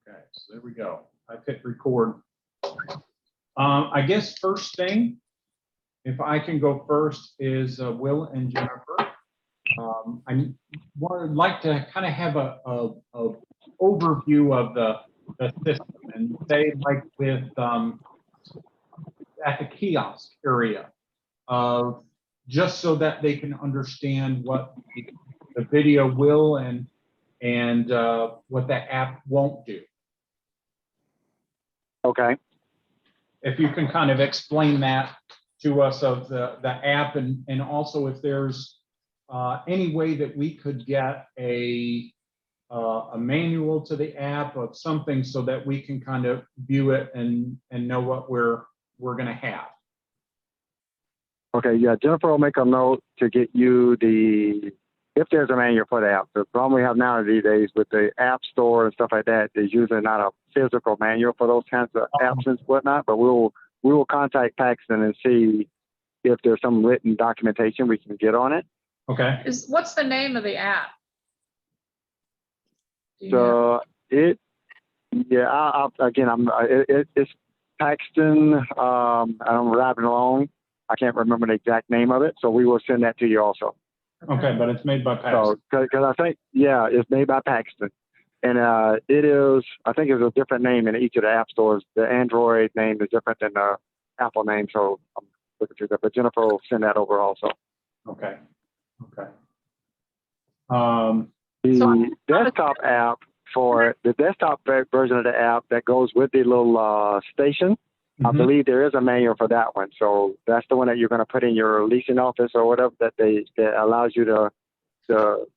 Okay, so there we go. I hit record. I guess first thing, if I can go first, is Will and Jennifer. I would like to kind of have a overview of the system, and say, like with at the kiosk area, just so that they can understand what the video will and what that app won't do. Okay. If you can kind of explain that to us of the app, and also if there's any way that we could get a manual to the app of something so that we can kind of view it and know what we're going to have. Okay, yeah, Jennifer will make a note to get you if there's a manual for the app. The problem we have now these days with the app store and stuff like that, there's usually not a physical manual for those kinds of apps and whatnot, but we will contact Paxton and see if there's some written documentation we can get on it. Okay. What's the name of the app? So it's Paxton. I'm driving along. I can't remember the exact name of it, so we will send that to you also. Okay, but it's made by Paxton. So, because I think, yeah, it's made by Paxton, and I think it's a different name in each of the app stores. The Android name is different than the Apple name, so I'm looking through that. But Jennifer will send that over also. Okay. Okay. The desktop app for the desktop version of the app that goes with the little station. I believe there is a manual for that one. So that's the one that you're going to put in your leasing office or whatever that allows you to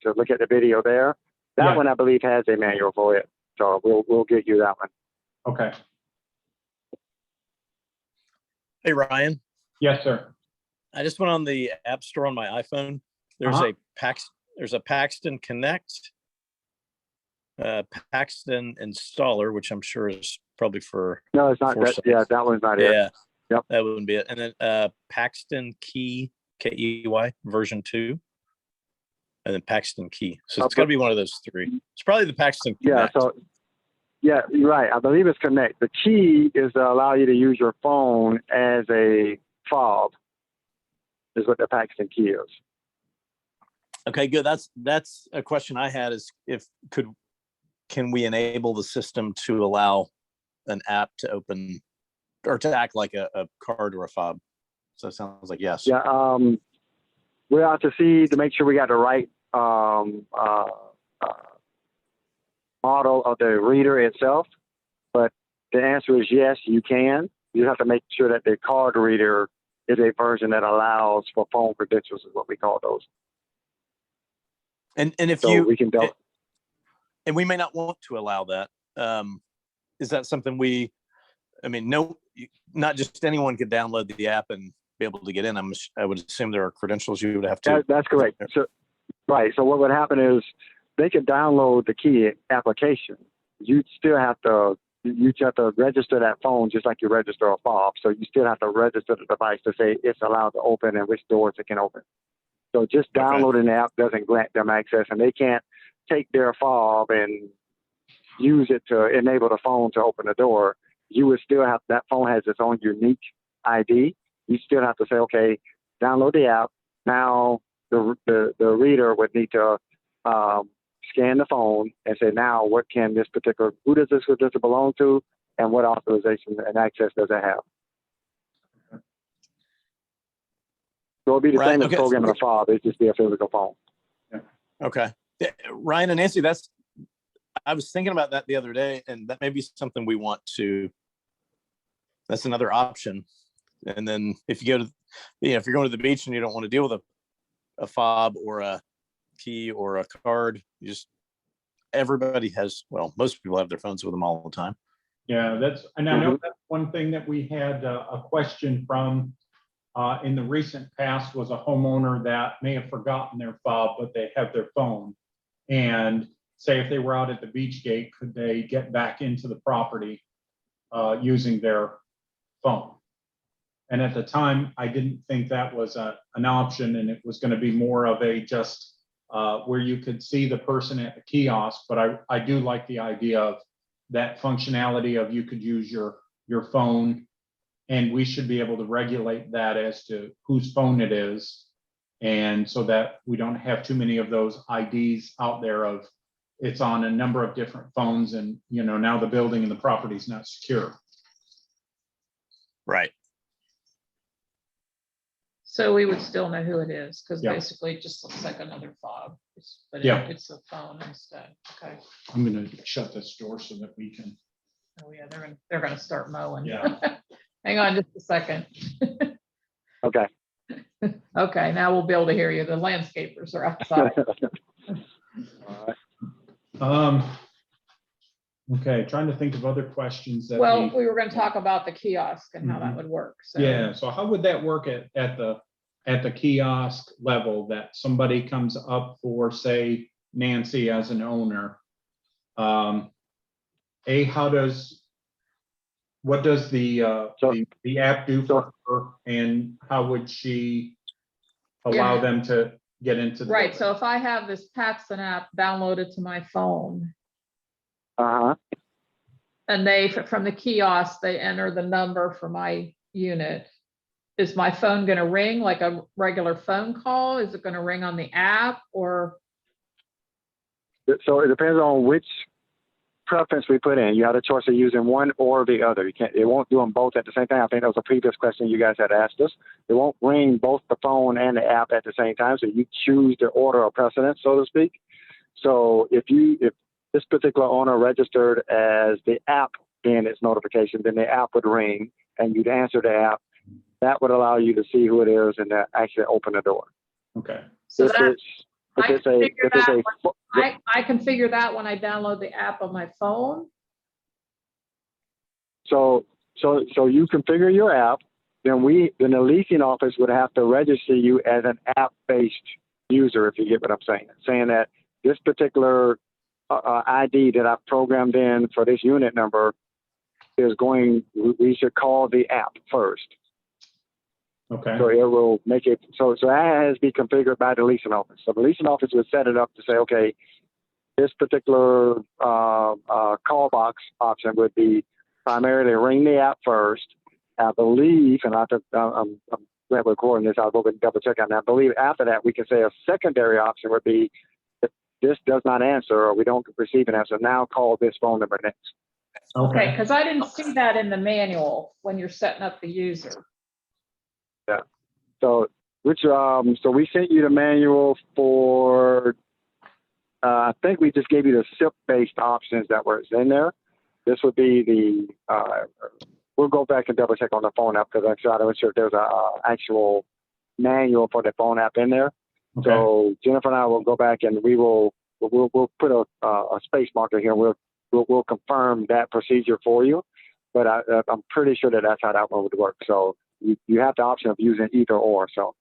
look at the video there. That one I believe has a manual for it. So we'll get you that one. Okay. Hey Ryan. Yes, sir. I just went on the App Store on my iPhone. There's a Paxton Connect, Paxton Installer, which I'm sure is probably for. No, it's not. That one's not it. Yeah, yep, that wouldn't be it. And then Paxton Key, KEY version 2, and then Paxton Key. So it's got to be one of those three. It's probably the Paxton Connect. Yeah. So yeah, you're right. I believe it's Connect. The Key is to allow you to use your phone as a fob. Is what the Paxton Key is. Okay, good. That's a question I had, is can we enable the system to allow an app to open or to act like a card or a fob? So it sounds like yes. Yeah, we have to see to make sure we got the right model of the reader itself. But the answer is yes, you can. You have to make sure that the card reader is a version that allows for phone credentials, is what we call those. And if so we can build, and we may not want to allow that. Is that something not just anyone could download the app and be able to get in. I would assume there are credentials you would have to. That's correct. So, right. So what would happen is they could download the Key application. You have to register that phone just like you register a fob. So you still have to register the device to say it's allowed to open and which doors it can open. So just downloading the app doesn't grant them access, and they can't take their fob and use it to enable the phone to open the door. You would still have, that phone has its own unique ID. You still have to say, okay, download the app. Now the reader would need to scan the phone and say, now who does this belong to, and what authorization and access does it have? So it'll be the same as programming a fob. It'd just be a physical phone. Yeah. Okay. Ryan and Nancy, I was thinking about that the other day, and that may be something we want to. That's another option. And then if you go to, if you're going to the beach and you don't want to deal with a fob or a key or a card, everybody has. Well, most people have their phones with them all the time. Yeah, I know that's one thing that we had a question from in the recent past was a homeowner that may have forgotten their fob, but they have their phone. And say if they were out at the beach gate, could they get back into the property using their phone? And at the time, I didn't think that was an option, and it was going to be more of a where you could see the person at the kiosk. But I do like the idea that functionality of you could use your phone, and we should be able to regulate that as to whose phone it is. And so that we don't have too many of those IDs out there of it's on a number of different phones, and now the building and the property is not secure. Right. So we would still know who it is, because Yeah. basically it just looks like another fob, but Yeah. it's a phone instead. Okay. I'm gonna shut this door so that we can. Oh yeah, they're gonna start mowing. Yeah. Hang on just a second. Okay. Okay, now we'll be able to hear you. The landscapers are outside. All right. Okay, trying to think of other questions that Well, we were gonna talk about the kiosk and how that Mhm. would work, so. Yeah, so how would that work at the kiosk level, that somebody comes up for, say, Nancy as an owner? What does the app do for her, and how would she allow Yeah. them to get into the Right, so building? if I have this Paxton app downloaded to my phone, Uh-huh. and from the kiosk, they enter the number for my unit, is my phone gonna ring like a regular phone call? Is it gonna ring on the app, or? So it depends on which preference we put in. You have a choice of using one or the other. It won't do them both at the same time. I think that was a previous question you guys had asked us. It won't ring both the phone and the app at the same time. So you choose the order of precedence, so to speak. So if this particular owner registered as the app being its notification, then the app would ring and you'd answer the app. That would allow you to see who it is and actually open the door. Okay, So If that, I can figure that when I download the app on my phone. So you configure your app, then the leasing office would have to register you as an app-based user, if you get what I'm saying that this particular ID that I've programmed in for this unit number we should call the app first. okay, So it will make it, so that has to be configured by the leasing office. So the leasing office would set it up to say, okay, this particular call box option would be primarily ring the app first. I believe, and I'm recording this, I'll go and double check on that. I believe after that, we can say a secondary option would be, if this does not answer or we don't receive an answer, now call this phone number next. Okay, because I didn't see that in the manual when you're setting up the user. Yeah. So we sent you the manual for, I think we just gave you the SIP-based options that were in there. This would be we'll go back and double check on the phone app because I'm not sure if there's a actual manual for the phone app in there. okay, So Jennifer and I will go back and we'll put a space marker here. We'll confirm that procedure for you, but I'm pretty sure that's how that one would work. So you have the option of using either or. So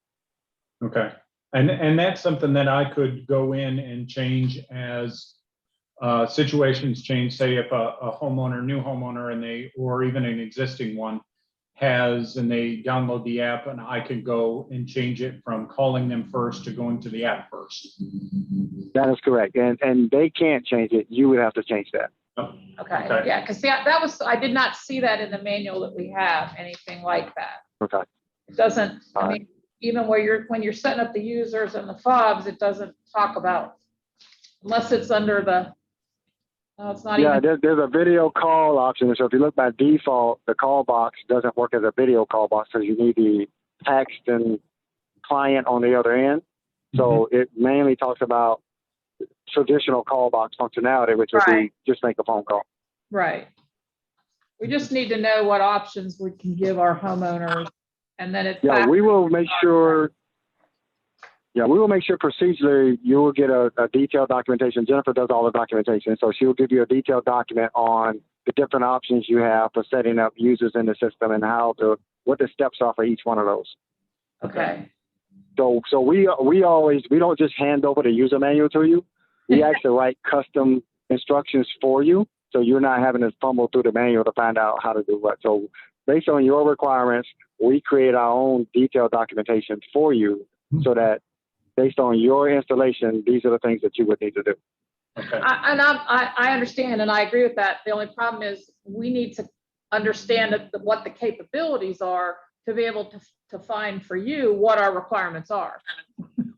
okay. And that's something that I could go in and change as situations change. Say if a new homeowner, or even an existing one and they download the app, and I could go and change it from calling them first to going to the app first. that is correct. And they can't change it. You would have to change that. Okay, yeah, because I did not see that in the manual that we have, anything like that. Okay. It doesn't, I All mean, even when you're setting up the users and the fobs, it doesn't talk about, unless it's under no, it's not Yeah, even. there's a video call option. So if you look by default, the call box doesn't work as a video call box because you need the text and client on the other end. So it mainly talks about traditional call box functionality, which would be just make a phone call. Right. We just need to know what options we can give our homeowners, and then it's. Yeah, we will make sure. Yeah, we will make sure procedurally you will get a detailed documentation. Jennifer does all the documentation, so she will give you a detailed document on the different options you have for setting up users in the system and what the steps are for each one of those. Okay. So we don't just hand over the user manual to you. We actually write custom instructions for you, so you're not having to fumble through the manual to find out how to do what. So based on your requirements, we create our own detailed documentation for you, so that based on your installation, these are the things that you would need to do. Okay, I understand, and I agree with that. The only problem is we need to understand what the capabilities are to be able to find for you what our requirements are.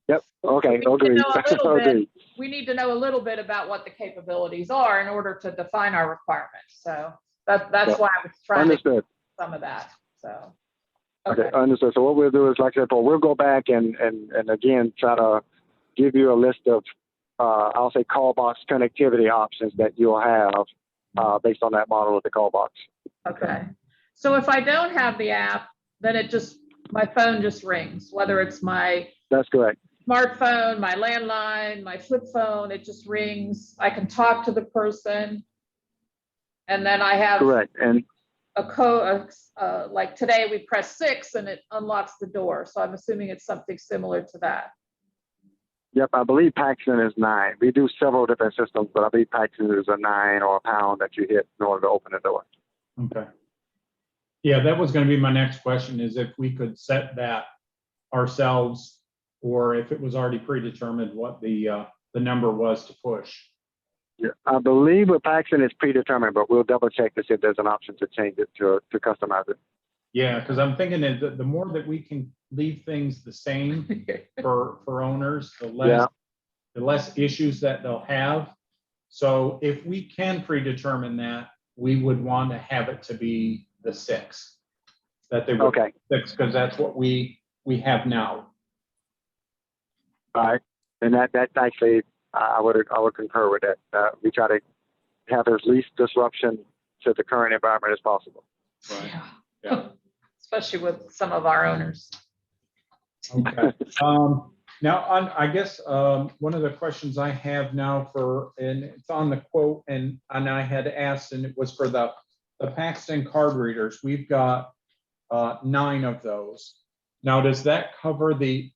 Yep. Okay. We need to Agreed. know a little bit. Agreed. We need to know a little bit about what the capabilities are in order to define our requirements. So that's Yep. why I was trying to Understood. get some of that. So, Okay. Understood. So what we'll do is, like I said, we'll go back and again try to give you a list of I'll say call box connectivity options that you'll have based on that model of the call box. Okay. So if I don't have the app, then my phone just rings, whether it's my That's correct. smartphone, my landline, my flip phone, it just rings. I can talk to the person. And then I have Correct. And a code, like today we press 6 and it unlocks the door. So I'm assuming it's something similar to that. yep, I believe Paxton is 9. We do several different systems, but I believe Paxton is a 9 or a pound that you hit in order to open the door. okay. Yeah, that was gonna be my next question, is if we could set that ourselves, or if it was already predetermined what the number was to push. Yeah, I believe with Paxton it's predetermined, but we'll double check to see if there's an option to change it to customize it. Yeah, because I'm thinking that the more that we can leave things the same for owners, Yeah. the less issues that they'll have. So if we can predetermine that, we would want to have it to be the 6. That they would Okay. 6, because that's what we have now. All right. And that's actually I would concur with that. We try to have as least disruption to the current environment as possible. Right. Yeah. Yeah. Especially with some of our owners. Okay. Now, I guess one of the questions I have now and it's on the quote, and I had asked, and it was for the Paxton card readers. We've got 9 of those. Now, does that cover the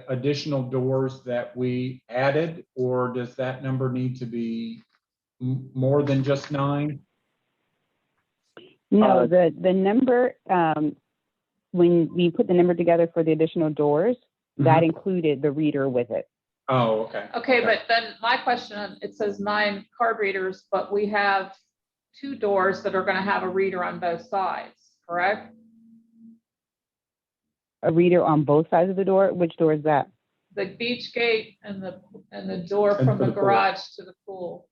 additional doors that we added, or does that number need to be more than just 9? No, the number, when we put the number together for the additional doors, that included the reader with it. Oh, okay. Okay, but then my question, it says 9 card readers, but we have 2 doors that are going to have a reader on both sides, correct? A reader on both sides of the door? Which door is that? The beach gate and the door And from for the the pool. garage to the pool.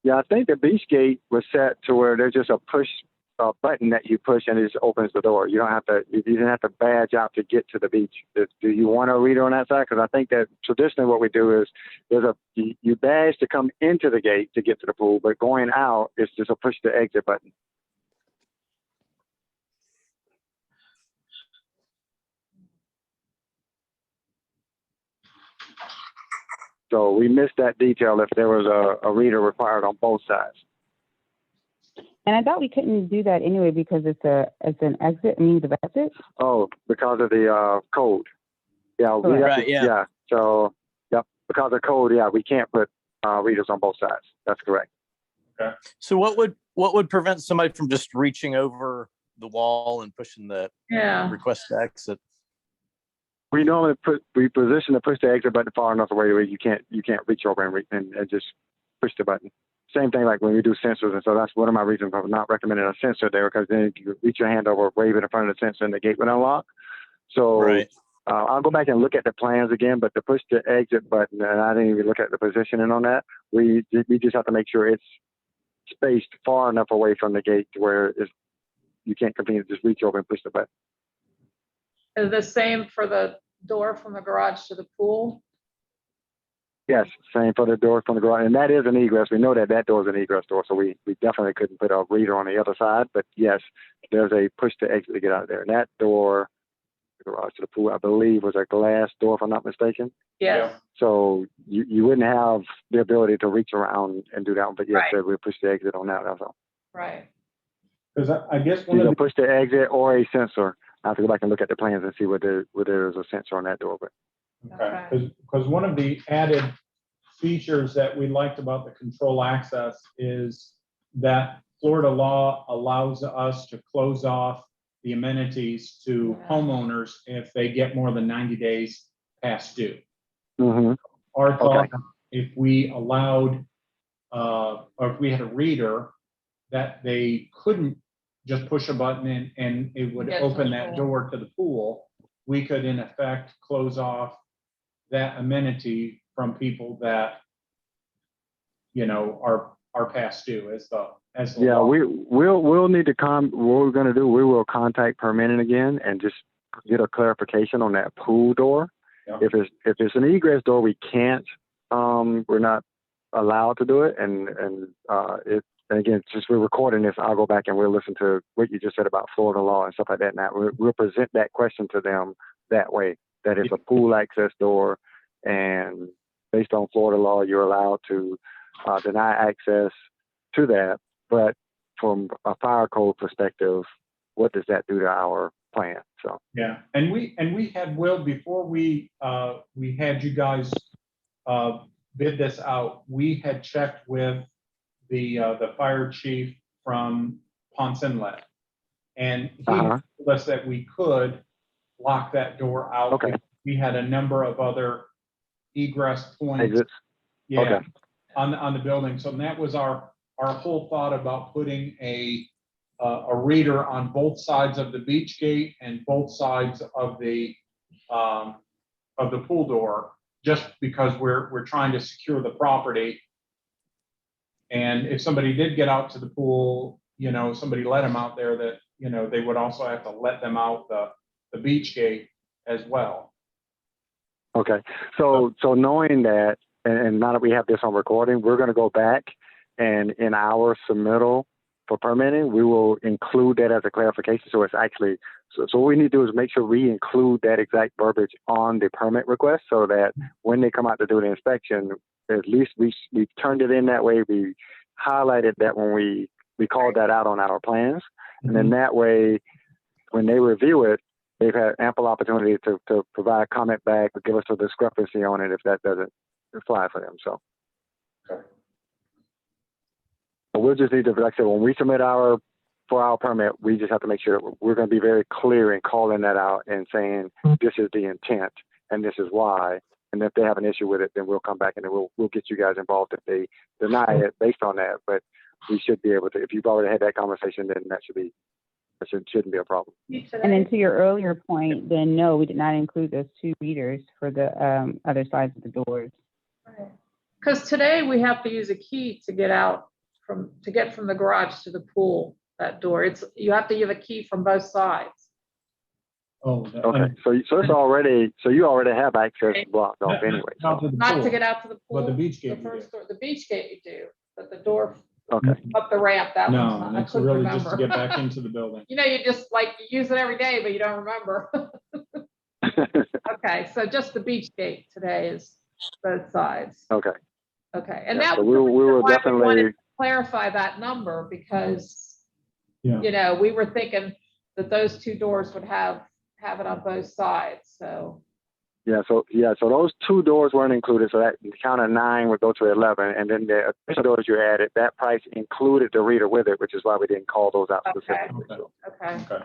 Yeah, I think the beach gate was set to where there's just a push button that you push and it just opens the door. You didn't have to badge out to get to the beach. Do you want a reader on that side? Because I think that traditionally what we do is you badge to come into the gate to get to the pool, but going out is just a push to exit button. So we missed that detail if there was a reader required on both sides. And I thought we couldn't do that anyway because it's an exit, a means of exit. Oh, because of the code. Yeah, we Correct. have Right, to, yeah. yeah. So, yep, because of code, yeah, we can't put readers on both sides. That's correct. So what would prevent somebody from just reaching over the wall and pushing the Yeah. request to exit? We normally position the push to exit button far enough away where you can't reach over and just push the button. Same thing like when we do sensors, and so that's one of my reasons for not recommending a sensor there, because then you reach your hand over, wave it in front of the sensor, and the gate would unlock. So Right. I'll go back and look at the plans again, but the push to exit button, and I didn't even look at the positioning on that. We just have to make sure it's spaced far enough away from the gate to where you can't continue to just reach over and push the button. Is the same for the door from the garage to the pool? Yes, same for the door from the garage, and that is an egress. We know that door is an egress door, so we definitely couldn't put a reader on the other side. But yes, there's a push to exit to get out of there. And that door, the garage to the pool, I believe, was a glass door, if I'm not mistaken. Yes. So you wouldn't have the ability to reach around and do that one. But yes, Right. there we push to exit on that. That's all. Right. Because I guess one Either of the, push to exit or a sensor. I have to go back and look at the plans and see whether there's a sensor on that door. But okay, because one of the added features that we liked about the control access is that Florida law allows us to close off the amenities to Yeah. homeowners if they get more than 90 days past due. Mhm. Our thought, Okay. if we allowed, or if we had a reader that they couldn't just push a button in and it would Get to open the that pool. door to the pool, we could in effect close off that amenity from people that, you know, are past due as the Yeah, law. we'll need to what we're gonna do, we will contact permitting again and just get a clarification on that pool door. Yeah. If it's an egress door, we can't, we're not allowed to do it. And again, since we're recording this, I'll go back and we'll listen to what you just said about Florida law and stuff like that. Now we'll present that question to them that way, that it's a pool access door, and based on Florida law, you're allowed to deny access to that. But from a fire code perspective, what does that do to our plan? So Yeah, and we had, Will, before we had you guys bid this out, we had checked with the fire chief from Ponce Inlet, and he told us that we could lock that door out. Okay. We had a number of other egress points. exits. Yeah, Okay. on the building. So that was our whole thought about putting a reader on both sides of the beach gate and both sides of the pool door, just because we're trying to secure the property. And if somebody did get out to the pool, you know, somebody let them out there, that, you know, they would also have to let them out the beach gate as well. Okay. So knowing that, and now that we have this on recording, we're going to go back and in our submittal for permitting, we will include that as a clarification. So it's actually, so what we need to do is make sure we include that exact verbiage on the permit request, so that when they come out to do the inspection, at least we turned it in that way. We highlighted that when we called that out on our plans. And then that way, when they review it, they've had ample opportunity to provide comment back or give us a discrepancy on it if that doesn't fly for them. So we'll just need to, like I said, when we submit for our permit, we just have to make sure that we're going to be very clear in calling that out and saying this is the intent and this is why. And if they have an issue with it, then we'll come back and then we'll get you guys involved if they deny it based on that. But we should be able to, if you've already had that conversation, then that shouldn't be a problem. And then to your earlier point, then no, we did not include those two readers for the other sides of the doors. Because today we have to use a key to get from the garage to the pool, that door. You have to give a key from both sides. Oh, Okay. So it's already, so you already have access blocked off anyway. Not to the Not pool, to get out to the pool. but the beach gate. The first door, the beach gate you do, but the door Okay. up the ramp, that one's No, not, I it's couldn't really just to remember. get back into the building. You know, you just like, you use it every day, but you don't remember. Okay, so just the beach gate today is both sides. Okay. Okay, and Yeah, that so was we the will reason why we definitely wanted to clarify that number, because, Yeah. you know, we were thinking that those two doors would have it on both sides, so. So those two doors weren't included, so that count of 9 would go to 11, and then the additional doors you added, that price included the reader with it, which is why we didn't call those out Okay. specifically. Okay. So. Okay,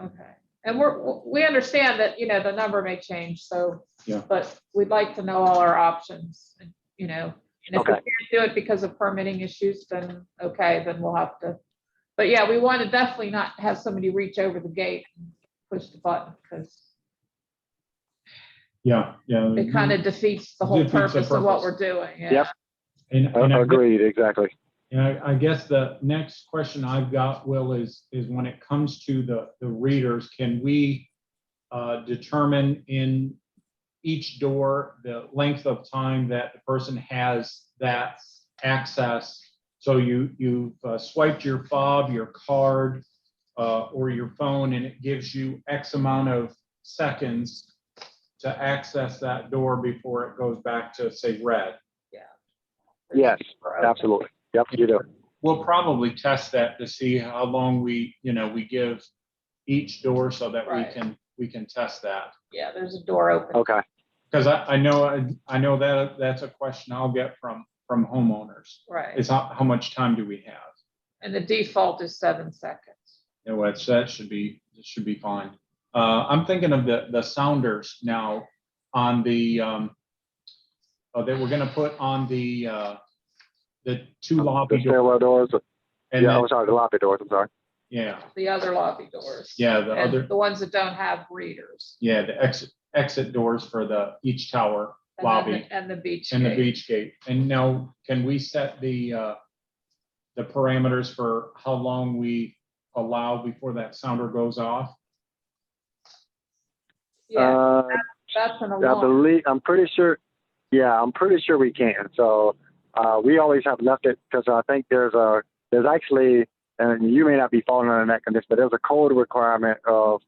Okay. and we understand that, you know, the number may change, so. Yeah. But we'd like to know all our options, you know, and if we Okay. can't do it because of permitting issues, then, okay, then we'll have to. But yeah, we want to definitely not have somebody reach over the gate and push the button, because Yeah. it kind of defeats the whole Defeats the purpose of what purpose. we're doing. Yeah. Yep. And Agreed, exactly. I guess the next question I've got, Will, is when it comes to the readers, can we determine in each door the length of time that the person has that access? So you've swiped your fob, your card, or your phone, and it gives you X amount of seconds to access that door before it goes back to, say, red. Yes, absolutely. Yep, you do. We'll probably test that to see how long we give each door, so that Right. we can test that. Yeah, there's a door open. Okay. Because I know that that's a question I'll get from homeowners. Right. Is how much time do we have? And the default is 7 seconds. You know, that should be fine. I'm thinking of the sounders now on the that we're gonna put on the two The lobby doors. stairwell doors. And Yeah, then, I'm sorry, the lobby doors. I'm sorry. yeah, The other lobby doors. yeah, the And other, the ones that don't have readers. yeah, the exit doors for each tower And then lobby and the beach. and the gate. beach gate. And now, can we set the parameters for how long we allow before that sounder goes off? Yeah, that's an I alarm. believe, I'm pretty sure we can. So we always have left it because I think there's actually, and you may not be falling under that condition, but there's a code requirement of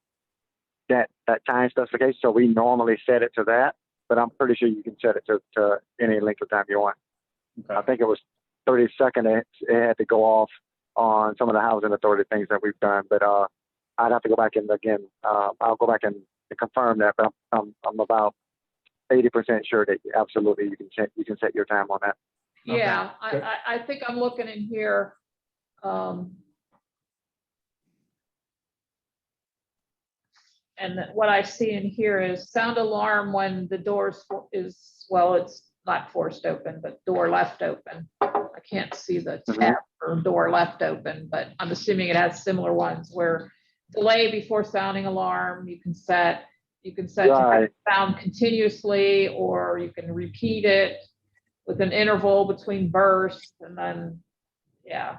that time specification. So we normally set it to that, but I'm pretty sure you can set it to any length of time you want. Okay. I think it was 30 seconds. It had to go off on some of the housing authority things that we've done, but I'd have to go back and again, I'll go back and confirm that, but I'm about 80% sure that absolutely you can set your time on that. Yeah, Good. I think I'm looking in here. And what I see in here is sound alarm when the doors is, well, it's not forced open, but door left open. I can't see the tab or door left open, but I'm assuming it has similar ones where delay before sounding alarm, you can set to have Right. it sound continuously, or you can repeat it with an interval between bursts, and then, yeah.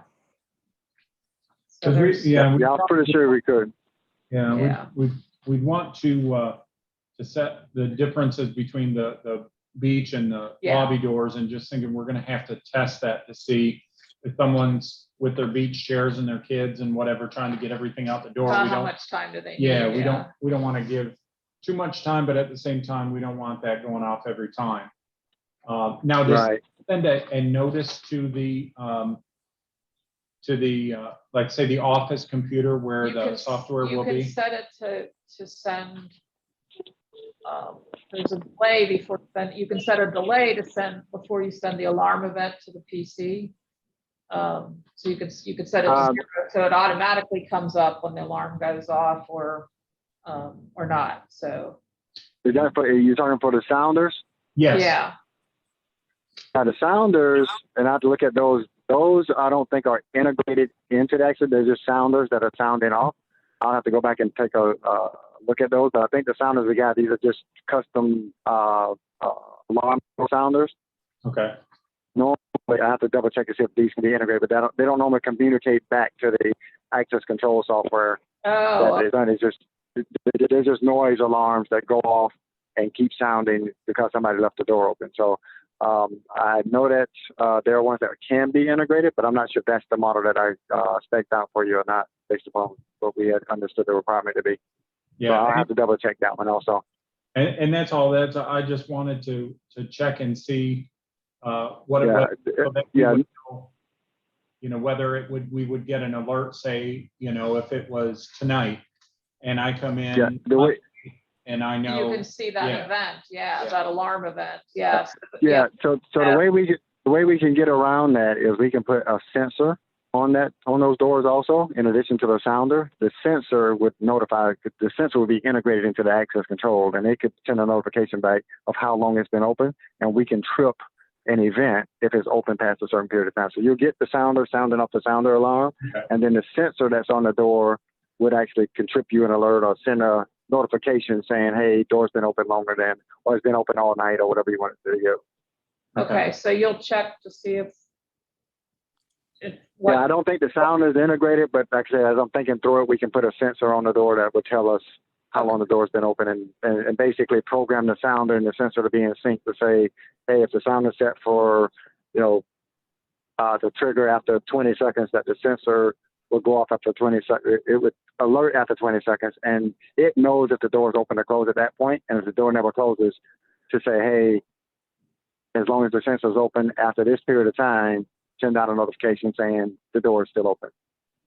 So 'Cause we- there's, yeah, we- Yeah, I'm pretty sure we could. Yeah, Yeah. we want to set the differences between the beach and the Yeah. lobby doors, and just thinking we're gonna have to test that to see if someone's with their beach chairs and their kids and whatever, trying to get everything out the door. We how don't, much time do they need? yeah, we don't want to give too much time, but at the same time, we don't want that going off every time. Now, just Right. send a notice to the like, say, the office computer where You the can- software will You can be. set it to send, there's a delay before, then you can set a delay to send before you send the alarm event to the PC. So you could set it to 0, so it automatically comes up when the alarm goes off or not, so, Is that for, are you talking for the sounders? Yes. yeah. Now the sounders, and I have to look at those. Those I don't think are integrated into the exit. They're just sounders that are sounding off. I'll have to go back and take a look at those. But I think the sounders we got, these are just custom alarm sounders. Okay. Normally, I have to double check to see if these can be integrated, but they don't normally communicate back to the access control software. Oh, That is just they're just noise alarms that go off and keep sounding because somebody left the door open. So I know that there are ones that can be integrated, but I'm not sure if that's the model that I spec'd out for you or not, based upon what we had understood the requirement to be. So I'll Yeah, have to double check that one also. and that's all. I just wanted to check and see what it was. So that we Yeah. would know, whether we would get an alert, say, if it was tonight and I come in. Yeah, the way- and I you know. can see that yeah. event, yeah, Yeah. that alarm event, yes. Yeah. So the way we can get around that is we can put a sensor on those doors also, in addition to the sounder. The sensor would be integrated into the access control, and it could send a notification back of how long it's been open, and we can trip an event if it's open past a certain period of time. So you'll get the sounder sounding off the sounder alarm, Okay. and then the sensor that's on the door would actually contribute you an alert or send a notification saying, hey, door's been open longer than, or it's been open all night, or whatever you want it to do. Okay, so you'll check to see if Yeah, what, I don't think the sound is integrated, but like I said, as I'm thinking through it, we can put a sensor on the door that would tell us how long the door's been open, and basically program the sounder and the sensor to be in sync to say, hey, if the sound is set for, the trigger after 20 seconds, that the sensor will go off after 20 seconds. It would alert after 20 seconds, and it knows if the door is open or closed at that point, and if the door never closes, to say, hey, as long as the sensor is open after this period of time, send out a notification saying the door is still open.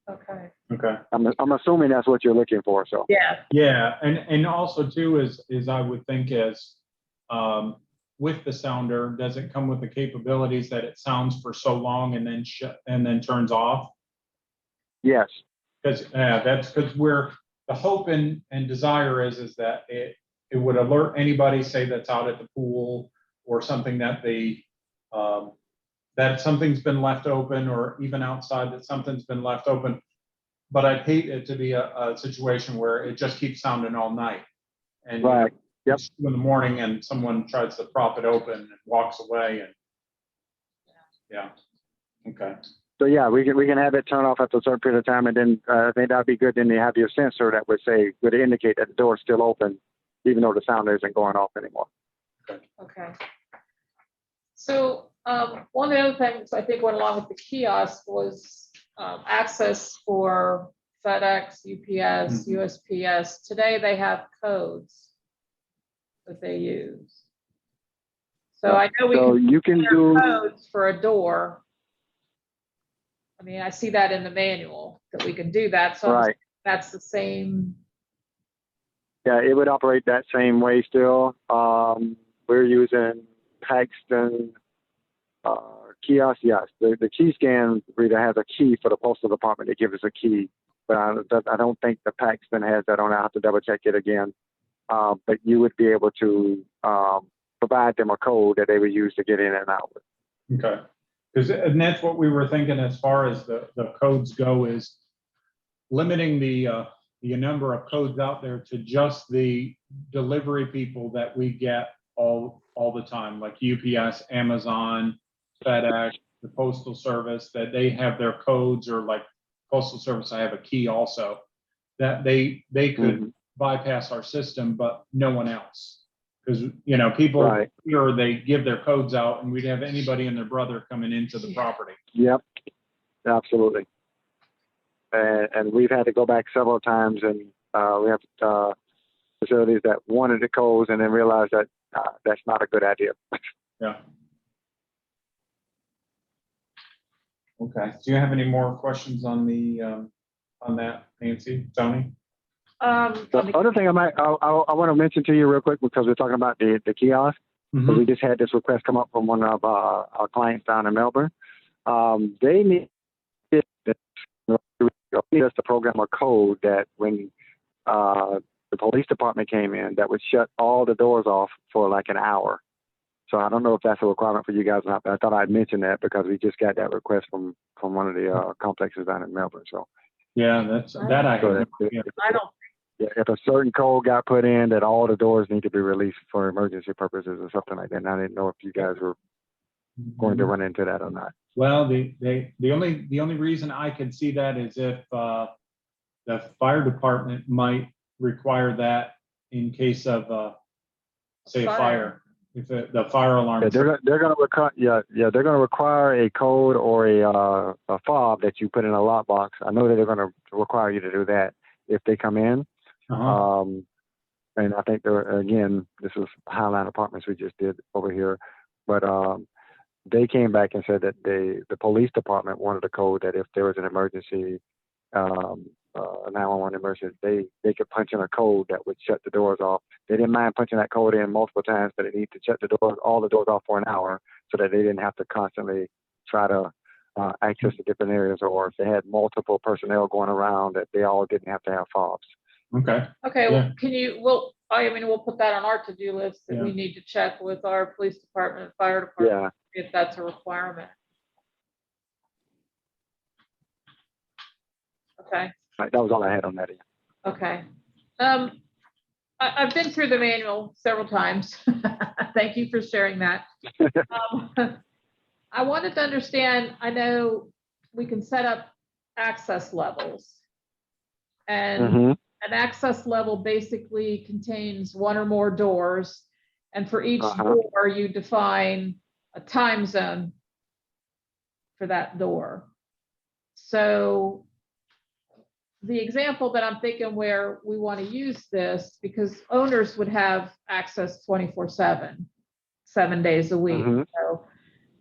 okay, Okay. I'm assuming that's what you're looking for. So yeah, Yeah, and also too is I would think is with the sounder, does it come with the capabilities that it sounds for so long and then turns off? yes, Because that's because the hope and desire is that it would alert anybody, say, that's out at the pool or something that that something's been left open, or even outside that something's been left open. But I'd hate it to be a situation where it just keeps sounding all night. And Right. Yep. it's 2 in the morning and someone tries to prop it open and walks away and, yeah, okay. So yeah, we can have it turn off after a certain period of time, and then I think that'd be good. Then you have your sensor that would indicate that the door is still open, even though the sound isn't going off anymore. Okay. So one of the other things I think went along with the kiosk was access for FedEx, UPS, USPS. Today they have codes that they use. So I know we So can you can enter do codes for a door. I mean, I see that in the manual that we can do that. So right. that's the same. Yeah, it would operate that same way still. We're using Paxton kiosk. Yes, the key scan reader has a key for the postal department. They give us a key, but I don't think the Paxton has that on. I have to double check it again. But you would be able to provide them a code that they would use to get in and out. Okay, and that's what we were thinking as far as the codes go, is limiting the number of codes out there to just the delivery people that we get all the time, like UPS, Amazon, FedEx, the Postal Service, that they have their codes, or like Postal Service, I have a key also, that they could bypass our system, but no one else. Because, you know, people Right. here, they give their codes out and we'd have anybody and their brother coming into the property. Yep, absolutely. And we've had to go back several times, and we have facilities that wanted the codes and then realized that that's not a good idea. Yeah. Okay. Do you have any more questions on on that, Nancy, Tony? The other thing I want to mention to you real quick, because we're talking about the kiosk. Mhm. We just had this request come up from one of our clients down in Melbourne. They need us to program a code that when the police department came in, that would shut all the doors off for like an hour. So I don't know if that's a requirement for you guys or not, but I thought I'd mention that because we just got that request from one of the complexes down in Melbourne. So Yeah, that's that I so have. I don't. if a certain code got put in that all the doors need to be released for emergency purposes or something like that, and I didn't know if you guys were going to run into that or not. Well, the only reason I could see that is if the fire department might require that in case of say a fire, if the fire alarm. Yeah, they're going to require they're going to require a code or a fob that you put in a lockbox. I know that they're going to require you to do that if they come in. Uh-huh. And I think again, this was Highline Apartments we just did over here, but they came back and said that the police department wanted a code that if there was an emergency, 911 emergency, they could punch in a code that would shut the doors off. They didn't mind punching that code in multiple times, but it needed to shut all the doors off for an hour, so that they didn't have to constantly try to access the different areas, or if they had multiple personnel going around, that they all didn't have to have fobs. Okay. Okay, Yeah. well, we'll put that on our to-do list that we need to check with our police department and fire department if that's a requirement. Okay. Right, that was all I had on that. Okay. I've been through the manual several times. Thank you for sharing that. I wanted to understand, I know we can set up access levels. And an access level basically contains one or more doors. And for each door, you define a time zone for that door. So the example that I'm thinking where we want to use this, because owners would have access 24/7, 7 days a week. So,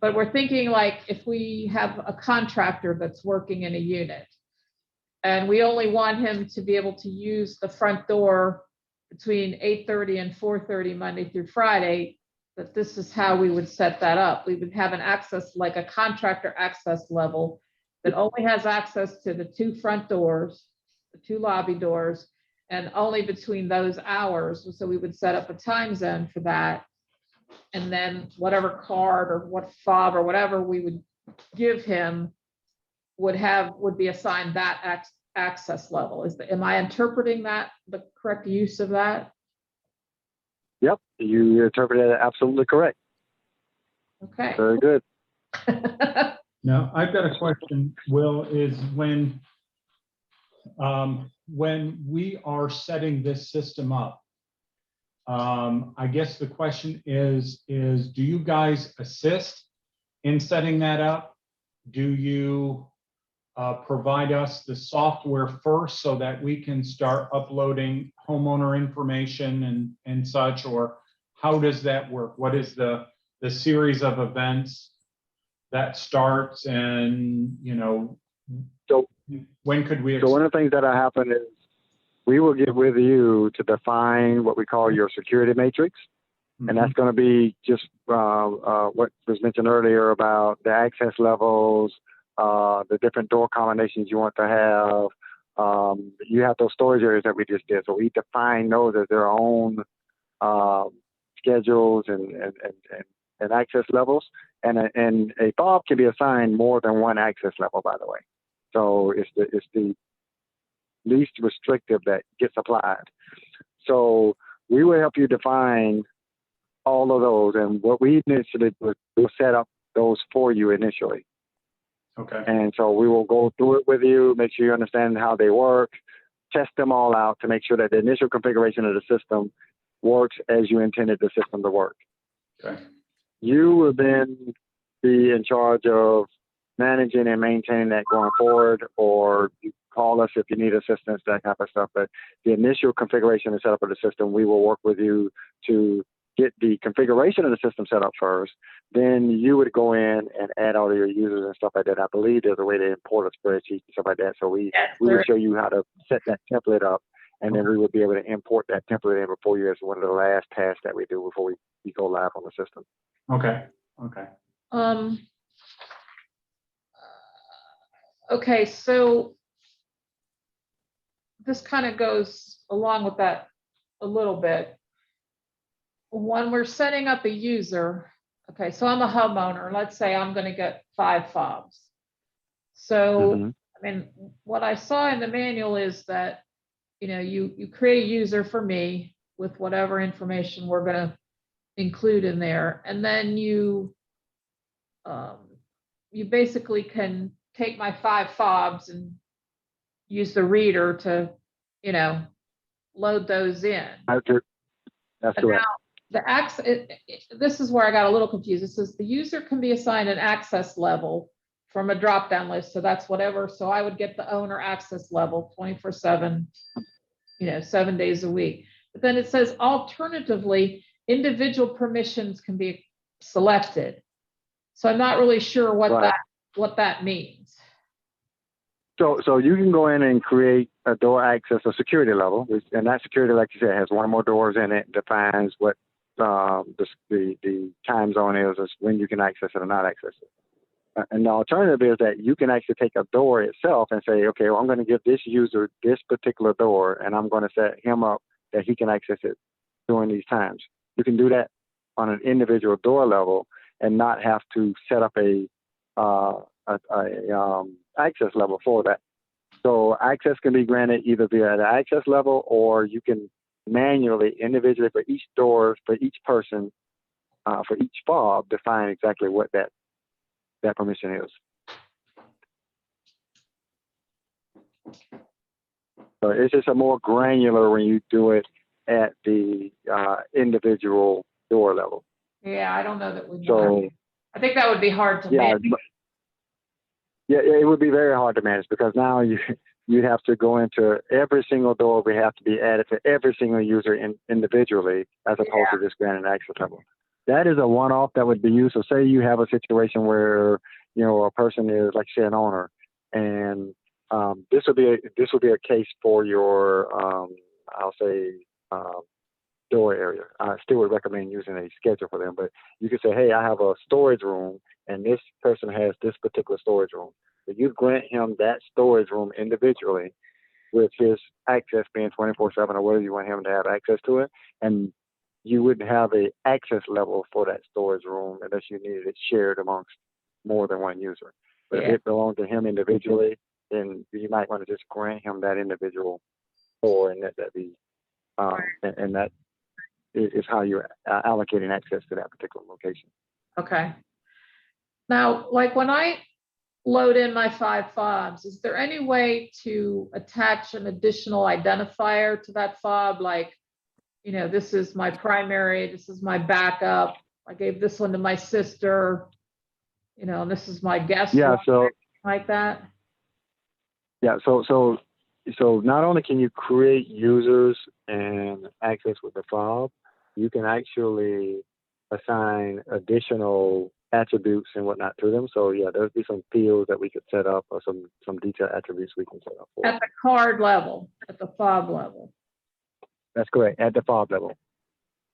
but we're thinking like if we have a contractor that's working in a unit and we only want him to be able to use the front door between 8:30 and 4:30 Monday through Friday, that this is how we would set that up. We would have an access, like a contractor access level that only has access to the 2 front doors, the 2 lobby doors, and only between those hours. So we would set up a time zone for that. and then whatever card or what fob or whatever we would give him would be assigned that access level. Am I interpreting that the correct use of that? Yep, you interpreted it absolutely correct. Okay. Very good. Now, I've got a question, Will, is when we are setting this system up, I guess the question is do you guys assist in setting that up? Do you provide us the software first so that we can start uploading homeowner information and such, or how does that work? What is the series of events that starts, and So when could we? So one of the things that'll happen is we will get with you to define what we call your security matrix. And that's going to be just what was mentioned earlier about the access levels, the different door combinations you want to have. You have those storage areas that we just did. So we define those as their own schedules and access levels. And a fob can be assigned more than one access level, by the way. So it's the least restrictive that gets applied. So we will help you define all of those, and what we initially do is we'll set up those for you initially. Okay. And so we will go through it with you, make sure you understand how they work, test them all out to make sure that the initial configuration of the system works as you intended the system to work. Okay. You will then be in charge of managing and maintaining that going forward, or you call us if you need assistance, that kind of stuff. But the initial configuration and setup of the system, we will work with you to get the configuration of the system set up first. Then you would go in and add all of your users and stuff like that. I believe there's a way to import a spreadsheet and stuff like that. So we will show you how to set that template up, and then we would be able to import that template in before you as one of the last tasks that we do before we go live on the system. Okay. Okay. Okay, so this kind of goes along with that a little bit. When we're setting up a user, okay, so I'm a homeowner. Let's say I'm going to get 5 fobs. So, I mean, what I saw in the manual is that, you create a user for me with whatever information we're going to include in there. And then you basically can take my 5 fobs and use the reader to, load those in. That's correct. Now, this is where I got a little confused. It says the user can be assigned an access level from a drop-down list. So that's whatever. So I would get the owner access level 24/7, 7 days a week. But then it says alternatively, individual permissions can be selected. So I'm not really sure what that means. So you can go in and create a door access, a security level, and that security, like you said, has one or more doors in it, defines what the time zone is when you can access it or not access it. And the alternative is that you can actually take a door itself and say, okay, well, I'm going to give this user this particular door, and I'm going to set him up that he can access it during these times. You can do that on an individual door level and not have to set up a access level for that. So access can be granted either via the access level, or you can manually, individually for each door, for each person, for each fob, define exactly what that permission is. So it's just a more granular when you do it at the individual door level. Yeah, I don't know that we. So I think that would be hard to manage. Yeah, it would be very hard to manage, because now you'd have to go into every single door. We have to be added to every single user individually, as opposed to just granting access level. That is a one-off that would be used. So say you have a situation where a person is, like, say, an owner, and this would be a case for your I'll say door area. I still would recommend using a schedule for them, but you could say, hey, I have a storage room, and this person has this particular storage room. So you grant him that storage room individually, with his access being 24/7 or whether you want him to have access to it. And you wouldn't have a access level for that storage room unless you needed it shared amongst more than one user. But if Yeah. it belonged to him individually, then you might want to just grant him that individual door, and that be and that is how you're allocating access to that particular location. Okay. Now, like when I load in my 5 fobs, is there any way to attach an additional identifier to that fob? Like, you know, this is my primary, this is my backup. I gave this one to my sister, you know, and this is my guest Yeah. one, So like that. yeah. So not only can you create users and access with the fob, you can actually assign additional attributes and whatnot to them. So yeah, there'll be some fields that we could set up, or some detailed attributes we can set up for. At the card level, at the fob level. That's correct, at the fob level.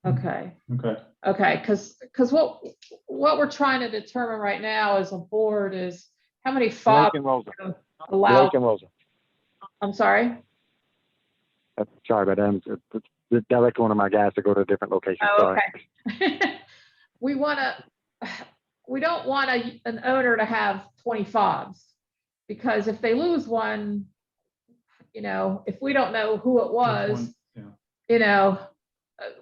Okay. Okay. Okay, because what we're trying to determine right now as a board is how many Blake fobs and Rosa. allow. Blake and Rosa. I'm sorry. Sorry about that. I'm directing one of my guys to go to a different location. Oh, Sorry. okay. We don't want an owner to have 20 fobs, because if they lose one, you know, if we don't know who it Which was, one? Yeah. you know,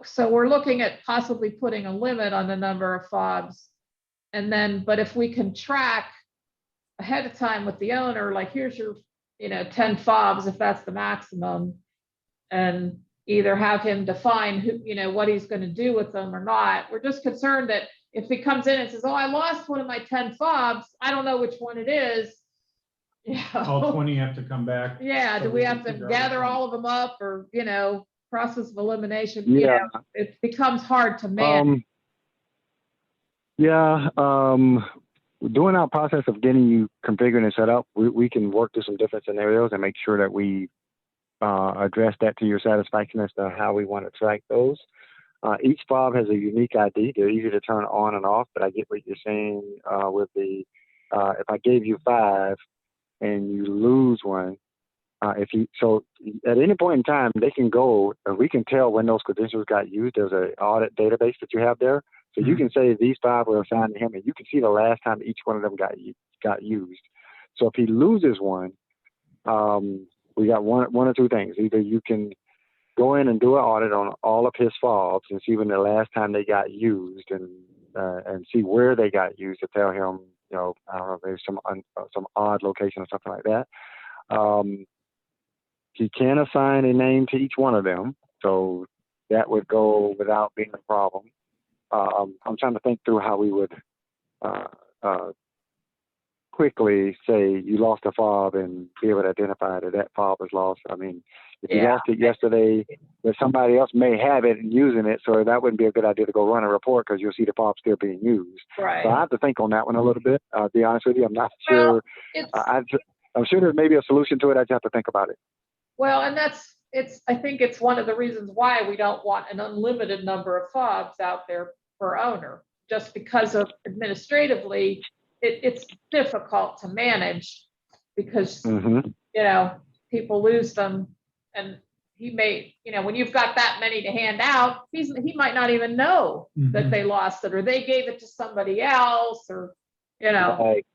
so we're looking at possibly putting a limit on the number of fobs. And then, but if we can track ahead of time with the owner, like, here's your, you know, 10 fobs, if that's the maximum, and either have him define who, you know, what he's going to do with them or not. We're just concerned that if he comes in and says, oh, I lost one of my 10 fobs, I don't know which one it is. You All know? 20 have to come back. Yeah, so do we can have to figure out gather which one. all of them up, or, you know, process of elimination? You Yeah. know, it becomes hard to manage. During our process of getting you configured and set up, we can work through some different scenarios and make sure that we address that to your satisfaction as to how we want to track those. Each fob has a unique ID. They're easy to turn on and off, but I get what you're saying with the, if I gave you 5 and you lose one, so at any point in time, they can go, and we can tell when those credentials got used. There's an audit database that you have there. So you can say these 5 were assigned to him, and you can see the last time each one of them got used. So if he loses one, we got one or two things. Either you can go in and do an audit on all of his fobs and see when the last time they got used, and see where they got used to tell him, you know, I don't know, there's some odd location or something like that. He can assign a name to each one of them, so that would go without being a problem. I'm trying to think through how we would quickly say you lost a fob and be able to identify that fob was lost. I mean, if you lost it yesterday, but somebody else may have it and using it, so that wouldn't be a good idea to go run a report, because you'll see the fob still being used. Right. So I have to think on that one a little bit. To be honest with you, I'm not sure. I'm sure there may be a solution to it. I just have to think about it. Well, and I think it's one of the reasons why we don't want an unlimited number of fobs out there per owner, just because of administratively, it's difficult to manage, because, you know, people lose them, and he may, you know, when you've got that many to hand out, he might not even know that they lost it, or they gave it to somebody else, or, you know. Right.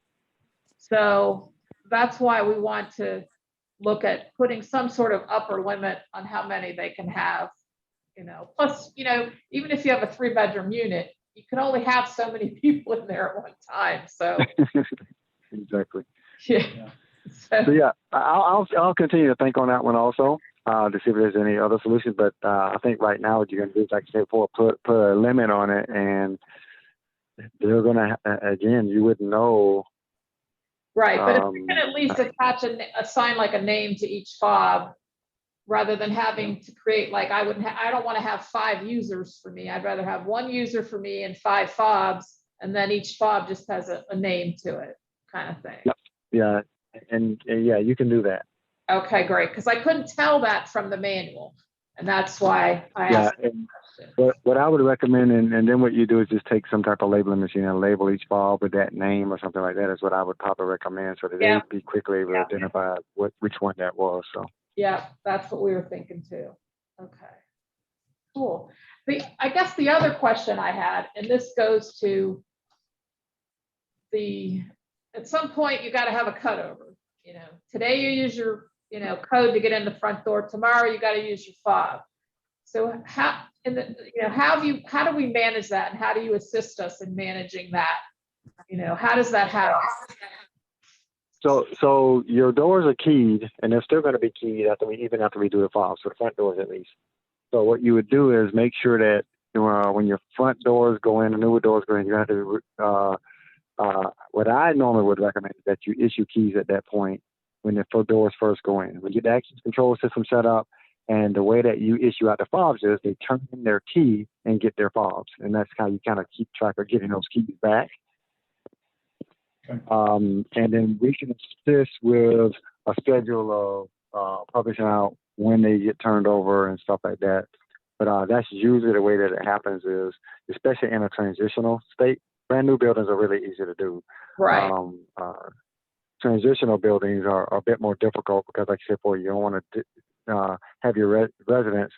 So that's why we want to look at putting some sort of upper limit on how many they can have, you know. Plus, you know, even if you have a 3-bedroom unit, you can only have so many people in there at one time. So Exactly. yeah. So yeah, I'll continue to think on that one also, to see if there's any other solutions. But I think right now what you're going to do is, like I said before, put a limit on it, and they're going to, again, you wouldn't know. Right, but if we can at least assign like a name to each fob, rather than having to create, like, I don't want to have 5 users for me. I'd rather have 1 user for me and 5 fobs, and then each fob just has a name to it, kind of thing. Yeah, and yeah, you can do that. Okay, great, because I couldn't tell that from the manual, and that's why I asked the question. What I would recommend, and then what you do is just take some type of labeling machine and label each fob with that name or something like that, is what I would probably recommend, so that they'd be quickly able to identify which one that was. So yeah, that's what we were thinking too. Okay. Cool. I guess the other question I had, and this goes to at some point you got to have a cutover. Today you use your, code to get in the front door. Tomorrow you got to use your fob. So how do we manage that, and how do you assist us in managing that? How does that happen? So your doors are keyed, and they're still going to be keyed even after we do the fobs, for the front doors at least. So what you would do is make sure that when your front doors go in, the newer doors go in, you have to. What I normally would recommend is that you issue keys at that point when the doors first go in. When you get the access control system set up, and the way that you issue out the fobs is they turn in their key and get their fobs, and that's how you kind of keep track of getting those keys back. Okay. And then we can assist with a schedule of publishing out when they get turned over and stuff like that. But that's usually the way that it happens, is especially in a transitional state. Brand new buildings are really easy to do. Right. Transitional buildings are a bit more difficult because, like I said, you don't want to have your residents,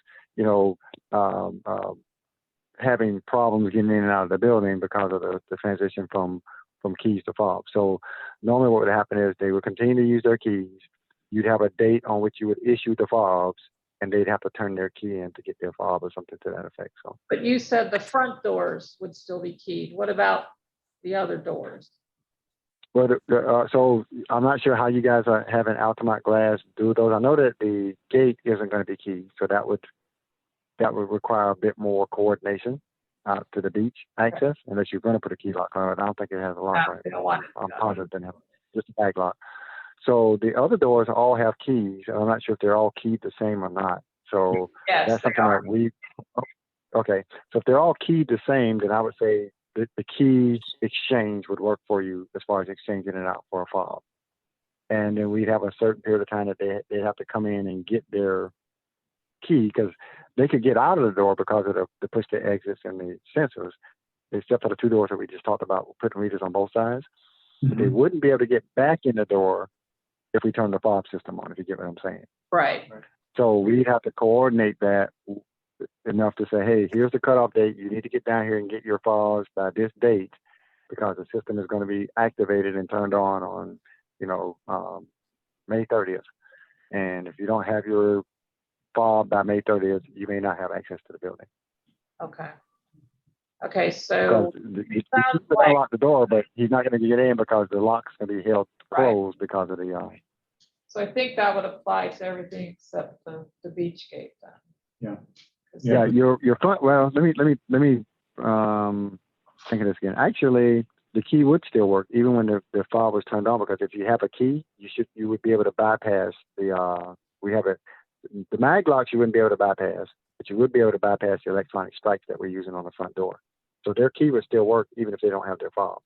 having problems getting in and out of the building because of the transition from keys to fobs. So normally what would happen is they would continue to use their keys. You'd have a date on which you would issue the fobs, and they'd have to turn their key in to get their fob or something to that effect. So, But you said the front doors would still be keyed. What about the other doors? well, so I'm not sure how you guys are having Altamont Glass do those. I know that the gate isn't going to be keyed, so that would require a bit more coordination out to the beach access, unless you're going to put a key lock on it. I don't think it has a lock on it. They don't want it. I'm positive it doesn't have just a bag lock. So the other doors all have keys. I'm not sure if they're all keyed the same or not. So Yes, that's they something are. that okay. So if they're all keyed the same, then I would say the key exchange would work for you as far as exchanging it out for a fob. And then we'd have a certain period of time that they have to come in and get their key, because they could get out of the door because of the push to exits and the sensors, except for the two doors that we just talked about, putting readers on both sides. But they wouldn't be able to get back in the door if we turn the fob system on, if you get what I'm saying. Right. So we'd have to coordinate that enough to say, hey, here's the cutoff date. You need to get down here and get your fobs by this date, because the system is going to be activated and turned on May 30th. And if you don't have your fob by May 30th, you may not have access to the building. Okay. Okay. So You sounds can like- unlock the door, but he's not going to get in because the lock's going to be held closed because of the. So I think that would apply to everything except the beach gate then. Yeah. 'Cause Yeah, your front. Well, let me think of this again. Actually, the key would still work even when the fob was turned on, because if you have a key, you would be able to bypass the. We have the mag locks you wouldn't be able to bypass, but you would be able to bypass the electronic strikes that we're using on the front door. So their key would still work even if they don't have their fob.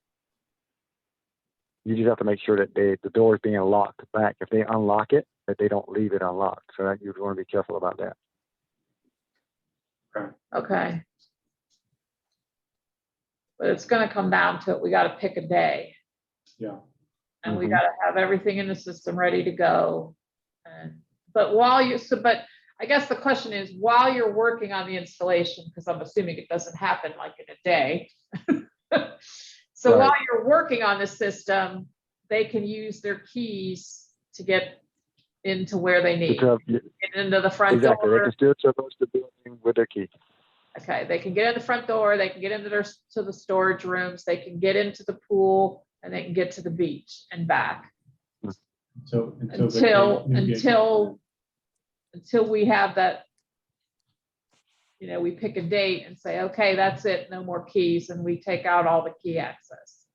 You just have to make sure that the door is being locked back. If they unlock it, that they don't leave it unlocked. So that you want to be careful about that. Okay. But it's going to come down to it. We got to pick a day. Yeah. And we got to have everything in the system ready to go. But I guess the question is, while you're working on the installation, because I'm assuming it doesn't happen like in a day. So Right. while you're working on the system, they can use their keys to get into where they need. Get into the front Exactly. door. They can still traverse the building with their key. Okay, they can get in the front door, they can get into to the storage rooms, they can get into the pool, and they can get to the beach and back. So Until we have that, we pick a date and say, okay, that's it, no more keys, and we take out all the key access.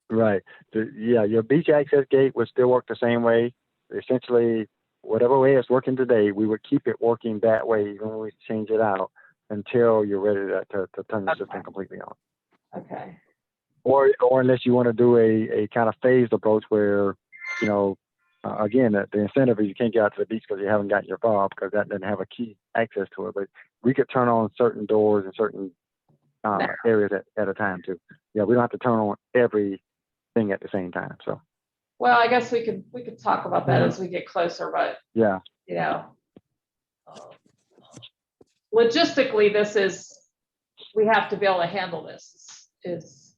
Right. Your beach access gate would still work the same way. Essentially, whatever way it's working today, we would keep it working that way even when we change it out until you're ready to turn the system completely on. Okay. Or unless you want to do a kind of phased approach where, again, the incentive is you can't get out to the beach because you haven't gotten your fob, because that doesn't have a key access to it. But we could turn on certain doors in certain areas at a time too. Yeah, we don't have to turn on everything at the same time. So. Well, I guess we could talk about that as we get closer, but yeah. logistically, we have to be able to handle this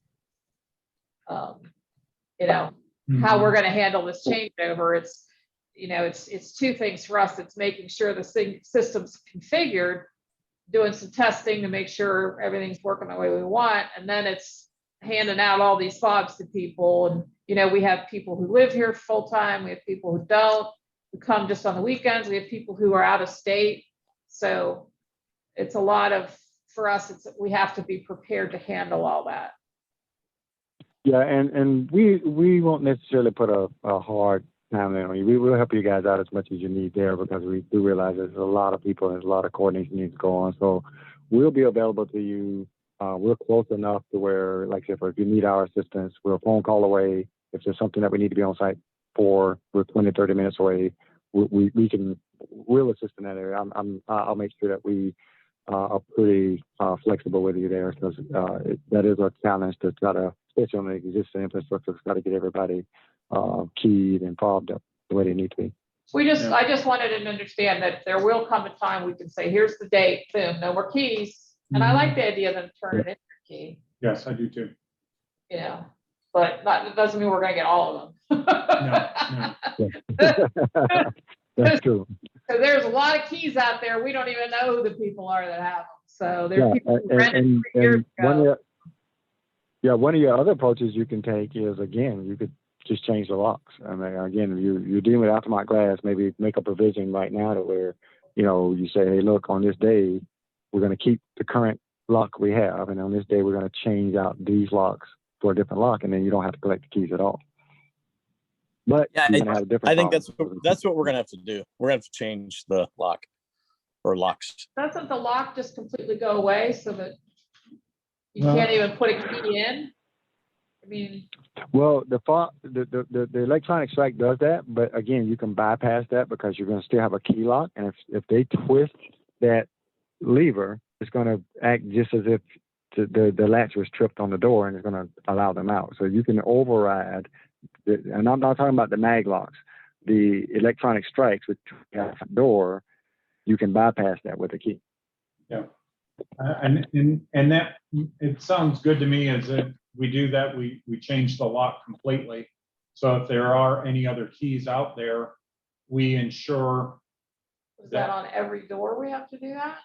you know, how we're gonna handle this changeover. It's two things for us. It's making sure the system's configured, doing some testing to make sure everything's working the way we want, and then it's handing out all these fobs to people. And we have people who live here full time, we have people who don't, who come just on the weekends, we have people who are out of state. So it's a lot of, for us, we have to be prepared to handle all that. Yeah, and we won't necessarily put a hard timeline on you. We will help you guys out as much as you need there, because we do realize there's a lot of people, there's a lot of coordination needs to go on. So we'll be available to you. We're close enough to where, like I said, if you need our assistance, we're a phone call away. If there's something that we need to be on site for, we're 20, 30 minutes away. We'll assist in that area. I'll make sure that we are pretty flexible with you there, because that is a challenge to try to, especially on the existing infrastructure, try to get everybody keyed and fobbed up the way they need to be. I just wanted to understand that there will come a time we can say, here's the date, boom, no more keys. And I like the idea of them turning in your key. Yes, I do too. But that doesn't mean we're gonna get all of them. No. That's true. So there's a lot of keys out there. We don't even know who the people are that have them. So there are people who rented 3 years ago. One of your other approaches you can take is, again, you could just change the locks. I mean, again, you're dealing with automatic glass, maybe make a provision right now to where, you say, hey, look, on this day, we're going to keep the current lock we have, and on this day, we're going to change out these locks for a different lock, and then you don't have to collect the keys at all. But Yeah, you're gonna have a different I think problem. that's what we're gonna have to do. We're gonna have to change the lock or locks. Doesn't the lock just completely go away so that you Well- can't even put a key in? I mean, Well, the electronic strike does that, but again, you can bypass that because you're going to still have a key lock, and if they twist that lever, it's going to act just as if the latch was tripped on the door, and it's going to allow them out. So you can override, and I'm not talking about the mag locks, the electronic strikes with the door. You can bypass that with a key. Yeah. And that, it sounds good to me as if we do that, we change the lock completely. So if there are any other keys out there, we ensure. is that on every door we have to do that?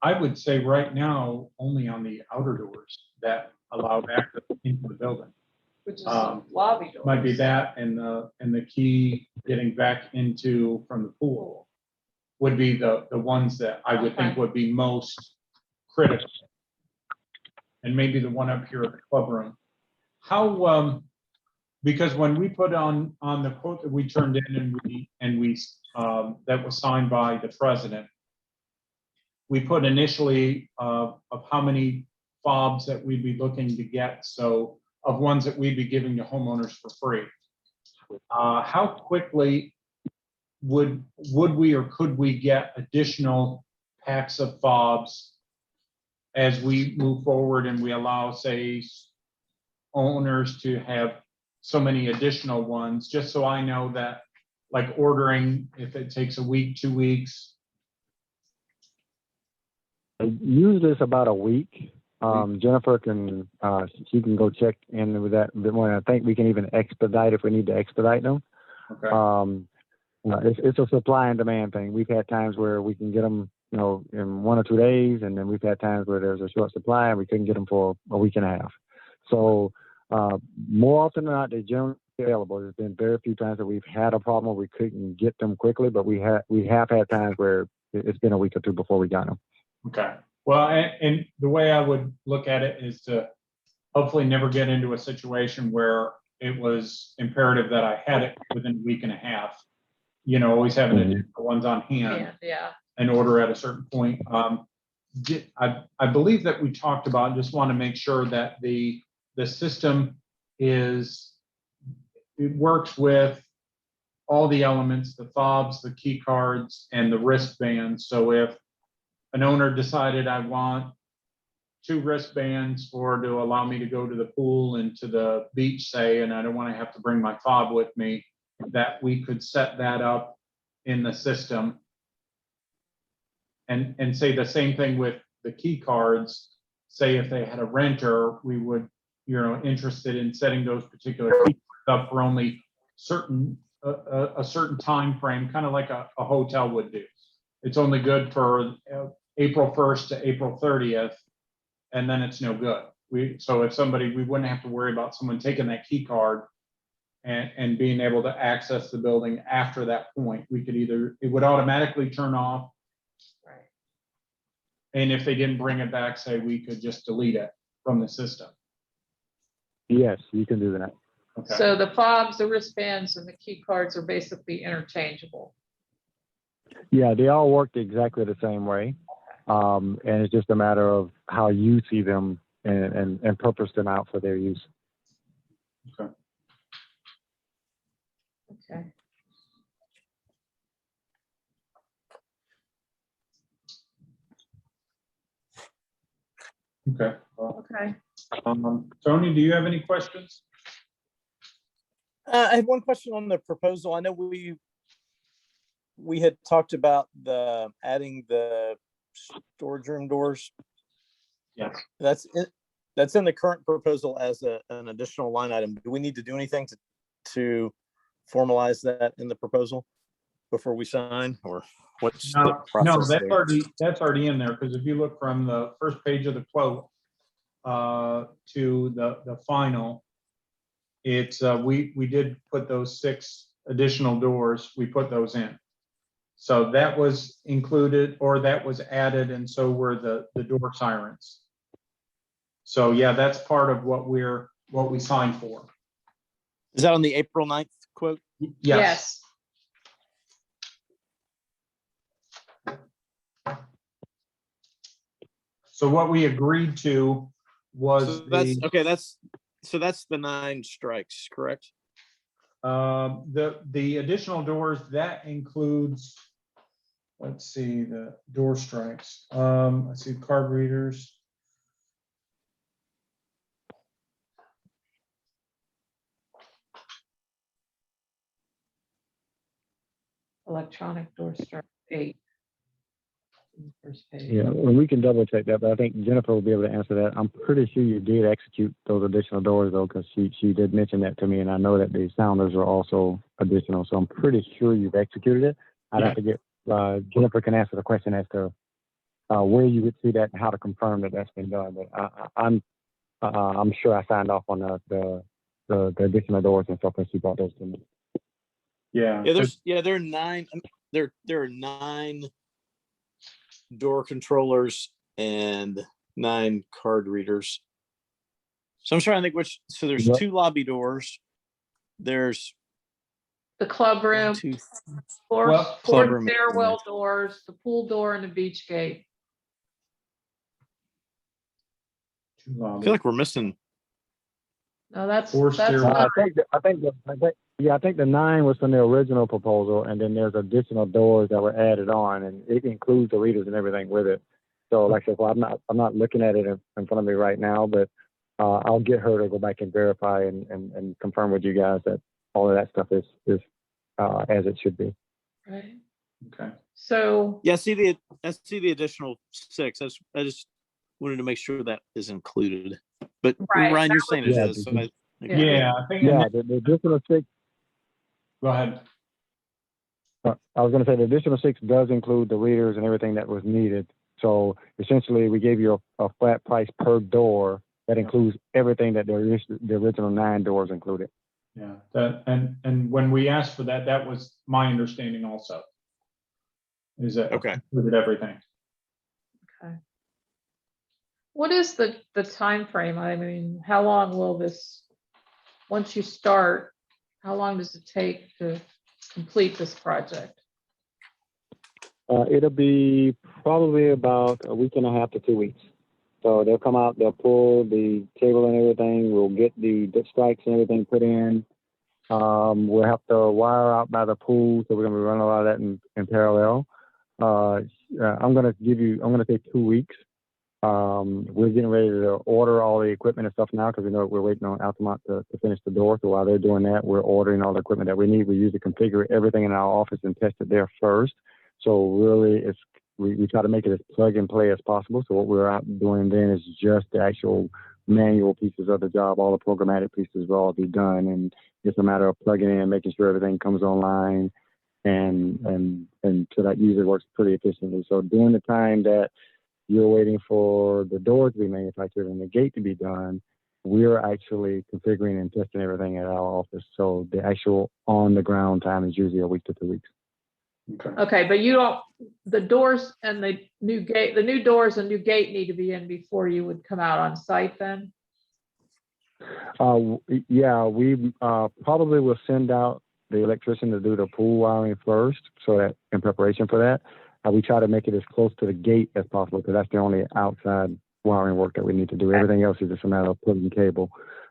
I would say right now, only on the outer doors that allow access into the building. Which is lobby doors. Might be that, and the key getting back into from the pool would be the ones that I would think would be most critical. And maybe the one up here at the club room. How, because when we put on the quote that we turned in and we that was signed by the president, we put initially of how many fobs that we'd be looking to get, so of ones that we'd be giving to homeowners for free. How quickly would we or could we get additional packs of fobs as we move forward and we allow, say, owners to have so many additional ones, just so I know that, like ordering, if it takes a week, 2 weeks? Usually it's about a week. Jennifer can, she can go check in with that a bit more. I think we can even expedite if we need to expedite them. Okay. It's a supply and demand thing. We've had times where we can get them, in 1 or 2 days, and then we've had times where there's a short supply and we couldn't get them for a week and a half. So more often than not, they're generally available. There's been very few times that we've had a problem where we couldn't get them quickly, but we have had times where it's been a week or two before we got them. Okay. Well, and the way I would look at it is to hopefully never get into a situation where it was imperative that I had it within a week and a half. Always having additional ones on hand. Yeah. And order at a certain point. I believe that we talked about, just want to make sure that the system it works with all the elements, the fobs, the key cards, and the wristbands. So if an owner decided I want 2 wristbands to allow me to go to the pool and to the beach, say, and I don't want to have to bring my fob with me, that we could set that up in the system. and say the same thing with the key cards. Say if they had a renter, we would, interested in setting those particular key cards up for only a certain time frame, kind of like a hotel would do. It's only good for April 1st to April 30th, and then it's no good. So if somebody, we wouldn't have to worry about someone taking that key card and being able to access the building after that point. We could it would automatically turn off. Right. And if they didn't bring it back, say, we could just delete it from the system. Yes, you can do that. Okay. So the fobs, the wristbands, and the key cards are basically interchangeable. Yeah, they all work exactly the same way. And it's just a matter of how you see them and purpose them out for their use. Okay. Okay. Okay. Okay. Tony, do you have any questions? I had one question on the proposal. I know we had talked about adding the storage room doors. Yes. That's in the current proposal as an additional line item. Do we need to do anything to formalize that in the proposal before we sign, or what's the No, process that's there? that's already in there, because if you look from the first page of the quote to the final, it's we did put those 6 additional doors, we put those in. So that was included, or that was added, and so were the door sirens. So yeah, that's part of what we signed for. Is that on the April 9th quote? Yes. So what we agreed to was So that's okay. That's the 9 strikes, correct? the additional doors, that includes, let's see, the door strikes. I see card readers. Electronic door strike 8. First page. Yeah, and we can double check that, but I think Jennifer will be able to answer that. I'm pretty sure you did execute those additional doors though, because she did mention that to me, and I know that the sounders are also additional. So I'm pretty sure you've executed it. I'd have to get Jennifer can answer the question as to where you would see that and how to confirm that that's been done. But I'm sure I signed off on the additional doors and stuff when she brought those to me. Yeah. There are 9. There are 9 door controllers and 9 card readers. So I'm trying to think which. So there's 2 lobby doors. There's The club room, 2 4 club room, stairwell doors, the pool door, and the beach gate. I feel like we're missing. No, that's 4 that's stairwell. not, I think the 9 was from the original proposal, and then there's additional doors that were added on, and it includes the readers and everything with it. So, like I said, well, I'm not looking at it in front of me right now, but I'll get her to go back and verify and confirm with you guys that all of that stuff is as it should be. right. Okay. So Yeah, I see the additional 6. I just wanted to make sure that is included. But Right, Ryan, you're saying it Yeah, is. So Yeah, I think. Yeah, the additional 6. Go ahead. I was going to say the additional 6 does include the readers and everything that was needed. So essentially, we gave you a flat price per door that includes everything that the original 9 doors included. Yeah, and when we asked for that, that was my understanding also. Is that Okay. included everything? okay. What is the time frame? I mean, how long will this, once you start, how long does it take to complete this project? It'll be probably about a week and a half to 2 weeks. So they'll come out, they'll pull the cable and everything. We'll get the strikes and everything put in. We'll have to wire out by the pool, so we're gonna be running a lot of that in parallel. I'm gonna say 2 weeks. We're getting ready to order all the equipment and stuff now because we know we're waiting on Altamont to finish the door. So while they're doing that, we're ordering all the equipment that we need. We usually configure everything in our office and test it there first. So really, we try to make it as plug and play as possible. So what we're out doing then is just the actual manual pieces of the job. All the programmatic pieces will all be done, and it's a matter of plugging in, making sure everything comes online, and so that usually works pretty efficiently. So during the time that you're waiting for the door to be manufactured and the gate to be done, we're actually configuring and testing everything at our office. So the actual on the ground time is usually a week to 2 weeks. Okay. Okay, but you don't, the doors and the new gate, the new doors and new gate need to be in before you would come out on site then? Yeah, we probably will send out the electrician to do the pool wiring first, so that in preparation for that, we try to make it as close to the gate as possible, because that's the only outside wiring work that we need to do. Everything else is just a matter of putting cable.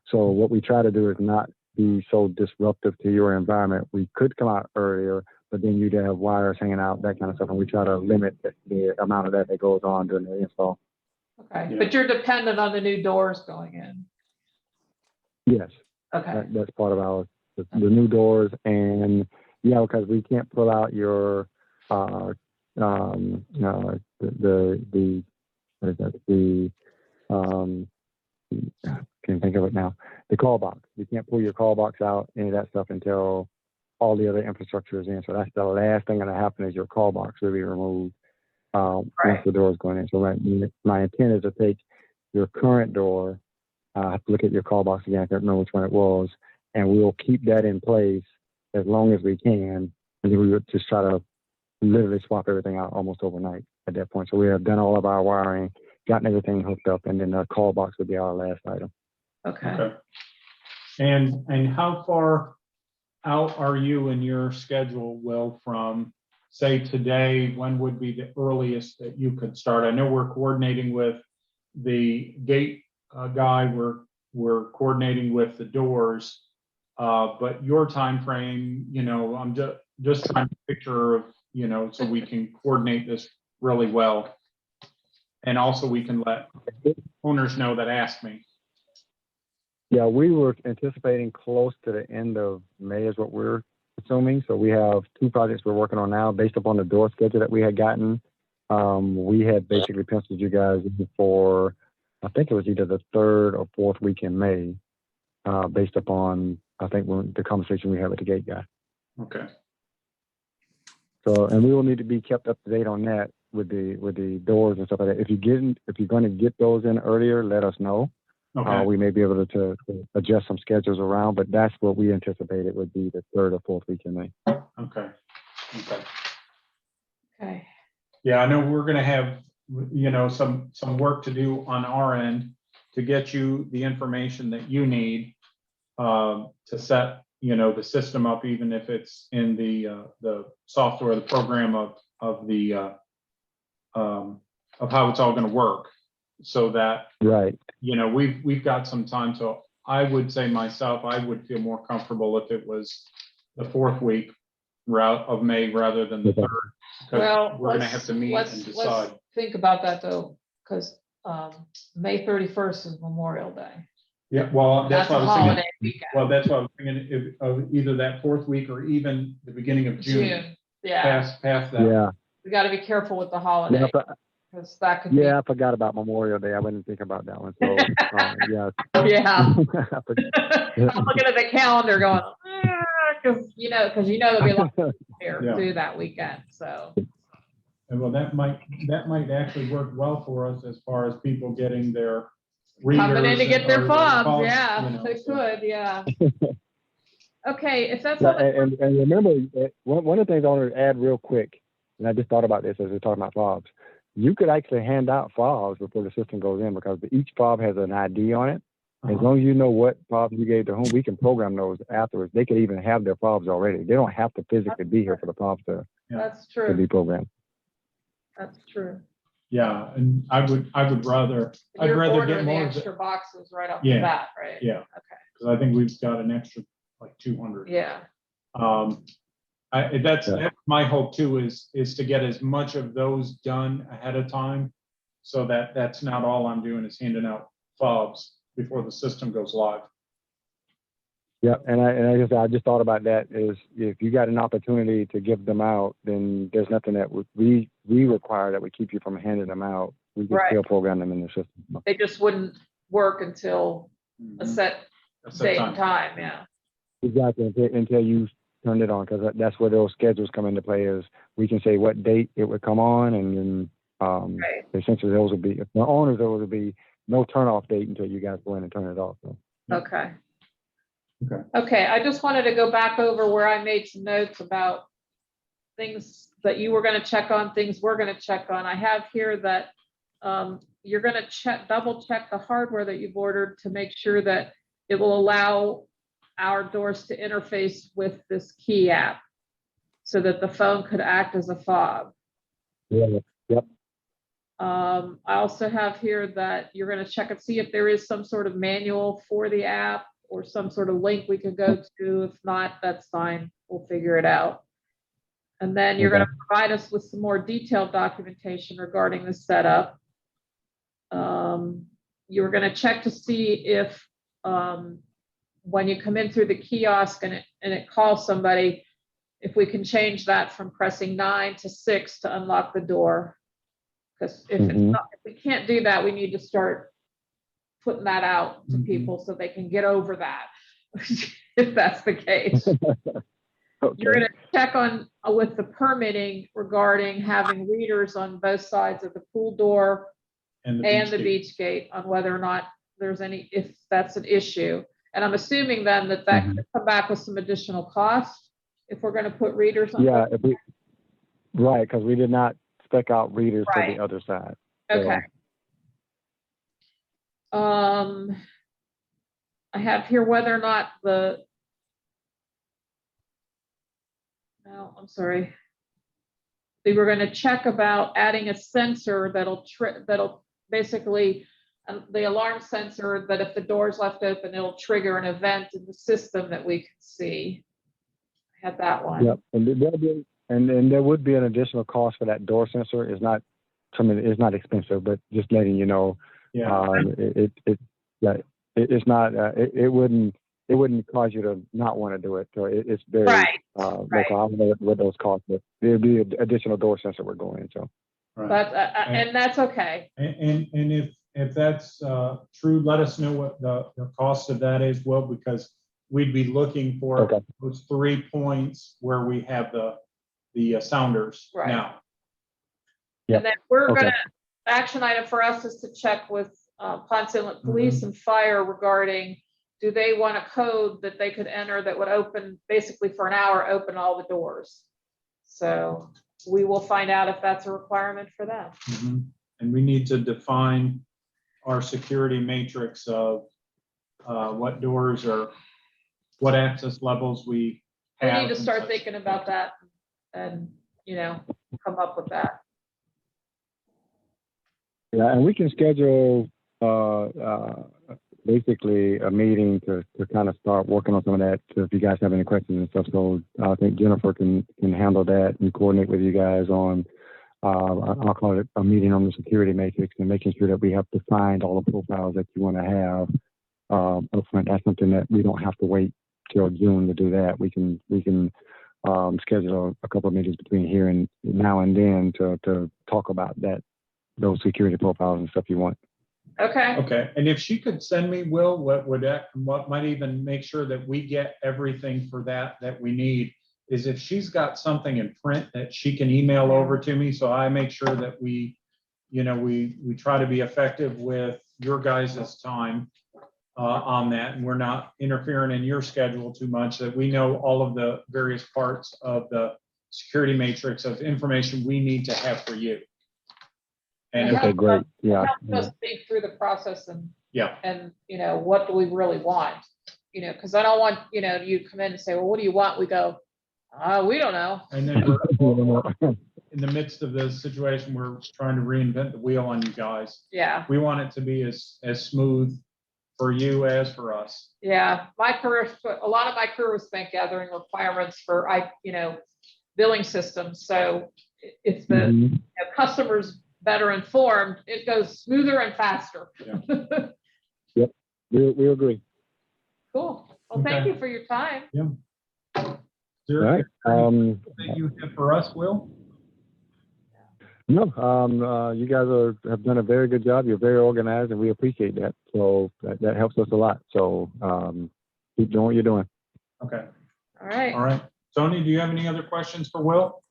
So what we try to do is not be so disruptive to your environment. We could come out earlier, but then you'd have wires hanging out, that kind of stuff, and we try to limit the amount of that goes on during the install. Okay, Yeah. but you're dependent on the new doors going in. Yes, Okay, that's part of our the new doors, and yeah, because we can't pull out your what is that, can't think of it now. The call box. You can't pull your call box out, any of that stuff, until all the other infrastructure is in. So that's the last thing going to happen, is your call box will be removed once the door is going in. So my intent is to take your current door. I have to look at your call box again. I can't remember which one it was, and we'll keep that in place as long as we can, and then we would just try to literally swap everything out almost overnight at that point. So we have done all of our wiring, gotten everything hooked up, and then the call box would be our last item. okay. Okay. And how far out are you in your schedule, Will, from, say, today? When would be the earliest that you could start? I know we're coordinating with the gate guy, we're coordinating with the doors, but your time frame, I'm just trying to picture of, so we can coordinate this really well. And also we can let owners know that ask me. Yeah, we were anticipating close to the end of May is what we're assuming. So we have 2 projects we're working on now based upon the door schedule that we had gotten. We had basically penciled you guys in for, I think it was either the 3rd or 4th week in May, based upon, I think, the conversation we had with the gate guy. Okay. So, and we will need to be kept up to date on that with the doors and stuff like that. If you're going to get those in earlier, let us know. Okay. We may be able to adjust some schedules around, but that's what we anticipated would be the 3rd or 4th week in May. Okay. Okay. Okay, Yeah, I know we're gonna have, some work to do on our end to get you the information that you need to set, the system up, even if it's in the software, the program of how it's all gonna work, so that, Right. we've got some time. So I would say myself, I would feel more comfortable if it was the 4th week of May rather than the Okay. 3rd. well, Because we're gonna have to meet and let's decide. think about that though, because May 31st is Memorial Day. Yeah, well, that's That's a what I was thinking. holiday weekend. Well, that's what I was thinking, of either that 4th week or even the beginning of June. Yeah, Past that. Yeah. we got to be careful with the holiday, because that could Yeah, I forgot about Memorial Day. I wasn't thinking about that one. So, yeah. be, yeah. I forgot. I'm looking at the calendar going, because there'll be a lot of people here Yeah. through that weekend, so. And well, that might actually work well for us as far as people getting their Coming in to get their fobs, fobs, yeah, they so. could, yeah. Okay, if that's Yeah, all. and remember, one of the things I want to add real quick, and I just thought about this as we're talking about fobs. You could actually hand out fobs before the system goes in, because each fob has an ID on it. As long as you know what fob you gave to whom, we can program those afterwards. They could even have their fobs already. They don't have to physically be here for the fobs to That's be true, programmed. that's true. Yeah, and I'd rather You're get ordering the more of it. extra boxes right off the Yeah, bat, right? Yeah, Okay, because I think we've got an extra like 200. yeah, That's Yeah. my hope too, is to get as much of those done ahead of time, so that that's not all I'm doing is handing out fobs before the system goes live. Yeah, and I guess I just thought about that is if you got an opportunity to give them out, then there's nothing that we require that would keep you from handing them out. We can Right. still program them in the system. They just wouldn't work until a Mhm. set That's the date and time, yeah. Exactly, until you turn it on, because that's where those schedules come into play. Is we can say what date it would come on, and then Right. essentially those would be, if the owners, there would be no turn off date until you guys go in and turn it off. So. Yeah. Okay. Okay. Okay, I just wanted to go back over where I made some notes about things that you were gonna check on, things we're gonna check on. I have here that you're gonna double check the hardware that you've ordered to make sure that it will allow our doors to interface with this key app so that the phone could act as a fob. Yeah. Yep. I also have here that you're gonna check and see if there is some sort of manual for the app or some sort of link we could go to. If not, that's fine. We'll figure it out. And then you're going to provide us with some more detailed documentation regarding the setup. You're going to check to see if when you come in through the kiosk and it calls somebody, if we can change that from pressing 9 to 6 to unlock the door. Because if it's not, if we can't do that, we need to start putting that out to people so they can get over that, if that's the case. Okay. You're going to check on with the permitting regarding having readers on both sides of the pool door and the beach gate on whether or not there's any, if that's an issue. And I'm assuming then that could come back with some additional cost if we're going to put readers on. Yeah, right, because we did not spec out readers for the other side. Okay. I have here whether or not I'm sorry. We were going to check about adding a sensor that'll basically the alarm sensor that if the door's left open, it'll trigger an event in the system that we can see. I had that one. Yep, and there would be an additional cost for that door sensor. It's not expensive, but just letting you know. Yeah. It wouldn't cause you to not want to do it. So it's very Right. local. I don't know what those costs, but there'd be an additional door sensor we're going. So. Right. But and that's okay. And if that's true, let us know what the cost of that is, Will, because we'd be looking for those 3 points where we have the sounders now. Yep. And then we're gonna, action item for us is to check with Ponce Inlet Police and Fire regarding, do they want a code that they could enter that would open, basically for an hour, open all the doors? So we will find out if that's a requirement for them. And we need to define our security matrix of what doors or what access levels we have. We need to start thinking about that and, come up with that. Yeah, and we can schedule basically a meeting to kind of start working on some of that. So if you guys have any questions and stuff, so I think Jennifer can handle that and coordinate with you guys on, I'll call it a meeting on the security matrix and making sure that we have defined all the profiles that you want to have upfront. That's something that we don't have to wait till June to do that. We can schedule a couple of meetings between here and now and then to talk about those security profiles and stuff you want. Okay. And if she could send me, Will, what might even make sure that we get everything for that we need is if she's got something in print that she can email over to me. So I make sure that we try to be effective with your guys' time on that. And we're not interfering in your schedule too much, that we know all of the various parts of the security matrix of information we need to have for you. And okay, great. Yeah. Help us think through the process and and what do we really want? Because I don't want you come in and say, well, what do you want? We go, we don't know. And then we're in the midst of this situation, we're trying to reinvent the wheel on you guys. Yeah. We want it to be as smooth for you as for us. Yeah, my career, a lot of my career was spent gathering requirements for billing systems. So if the customers better informed, it goes smoother and faster. Yep, we agree. Cool. Well, thank Okay. you for your time. Is All there right. anything that you have for us, Will? No, you guys have done a very good job. You're very organized, and we appreciate that. So that helps us a lot. So keep doing what you're doing. Okay. All right. All right. Tony, do you have any other questions for Will?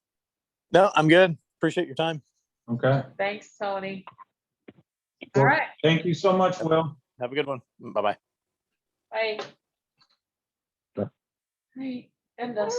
No, I'm good. Appreciate your time. Okay. Thanks, Tony. All Well, right. Thank you so much, Will. Have a good one. Bye-bye. Bye. Bye. Hey, and us.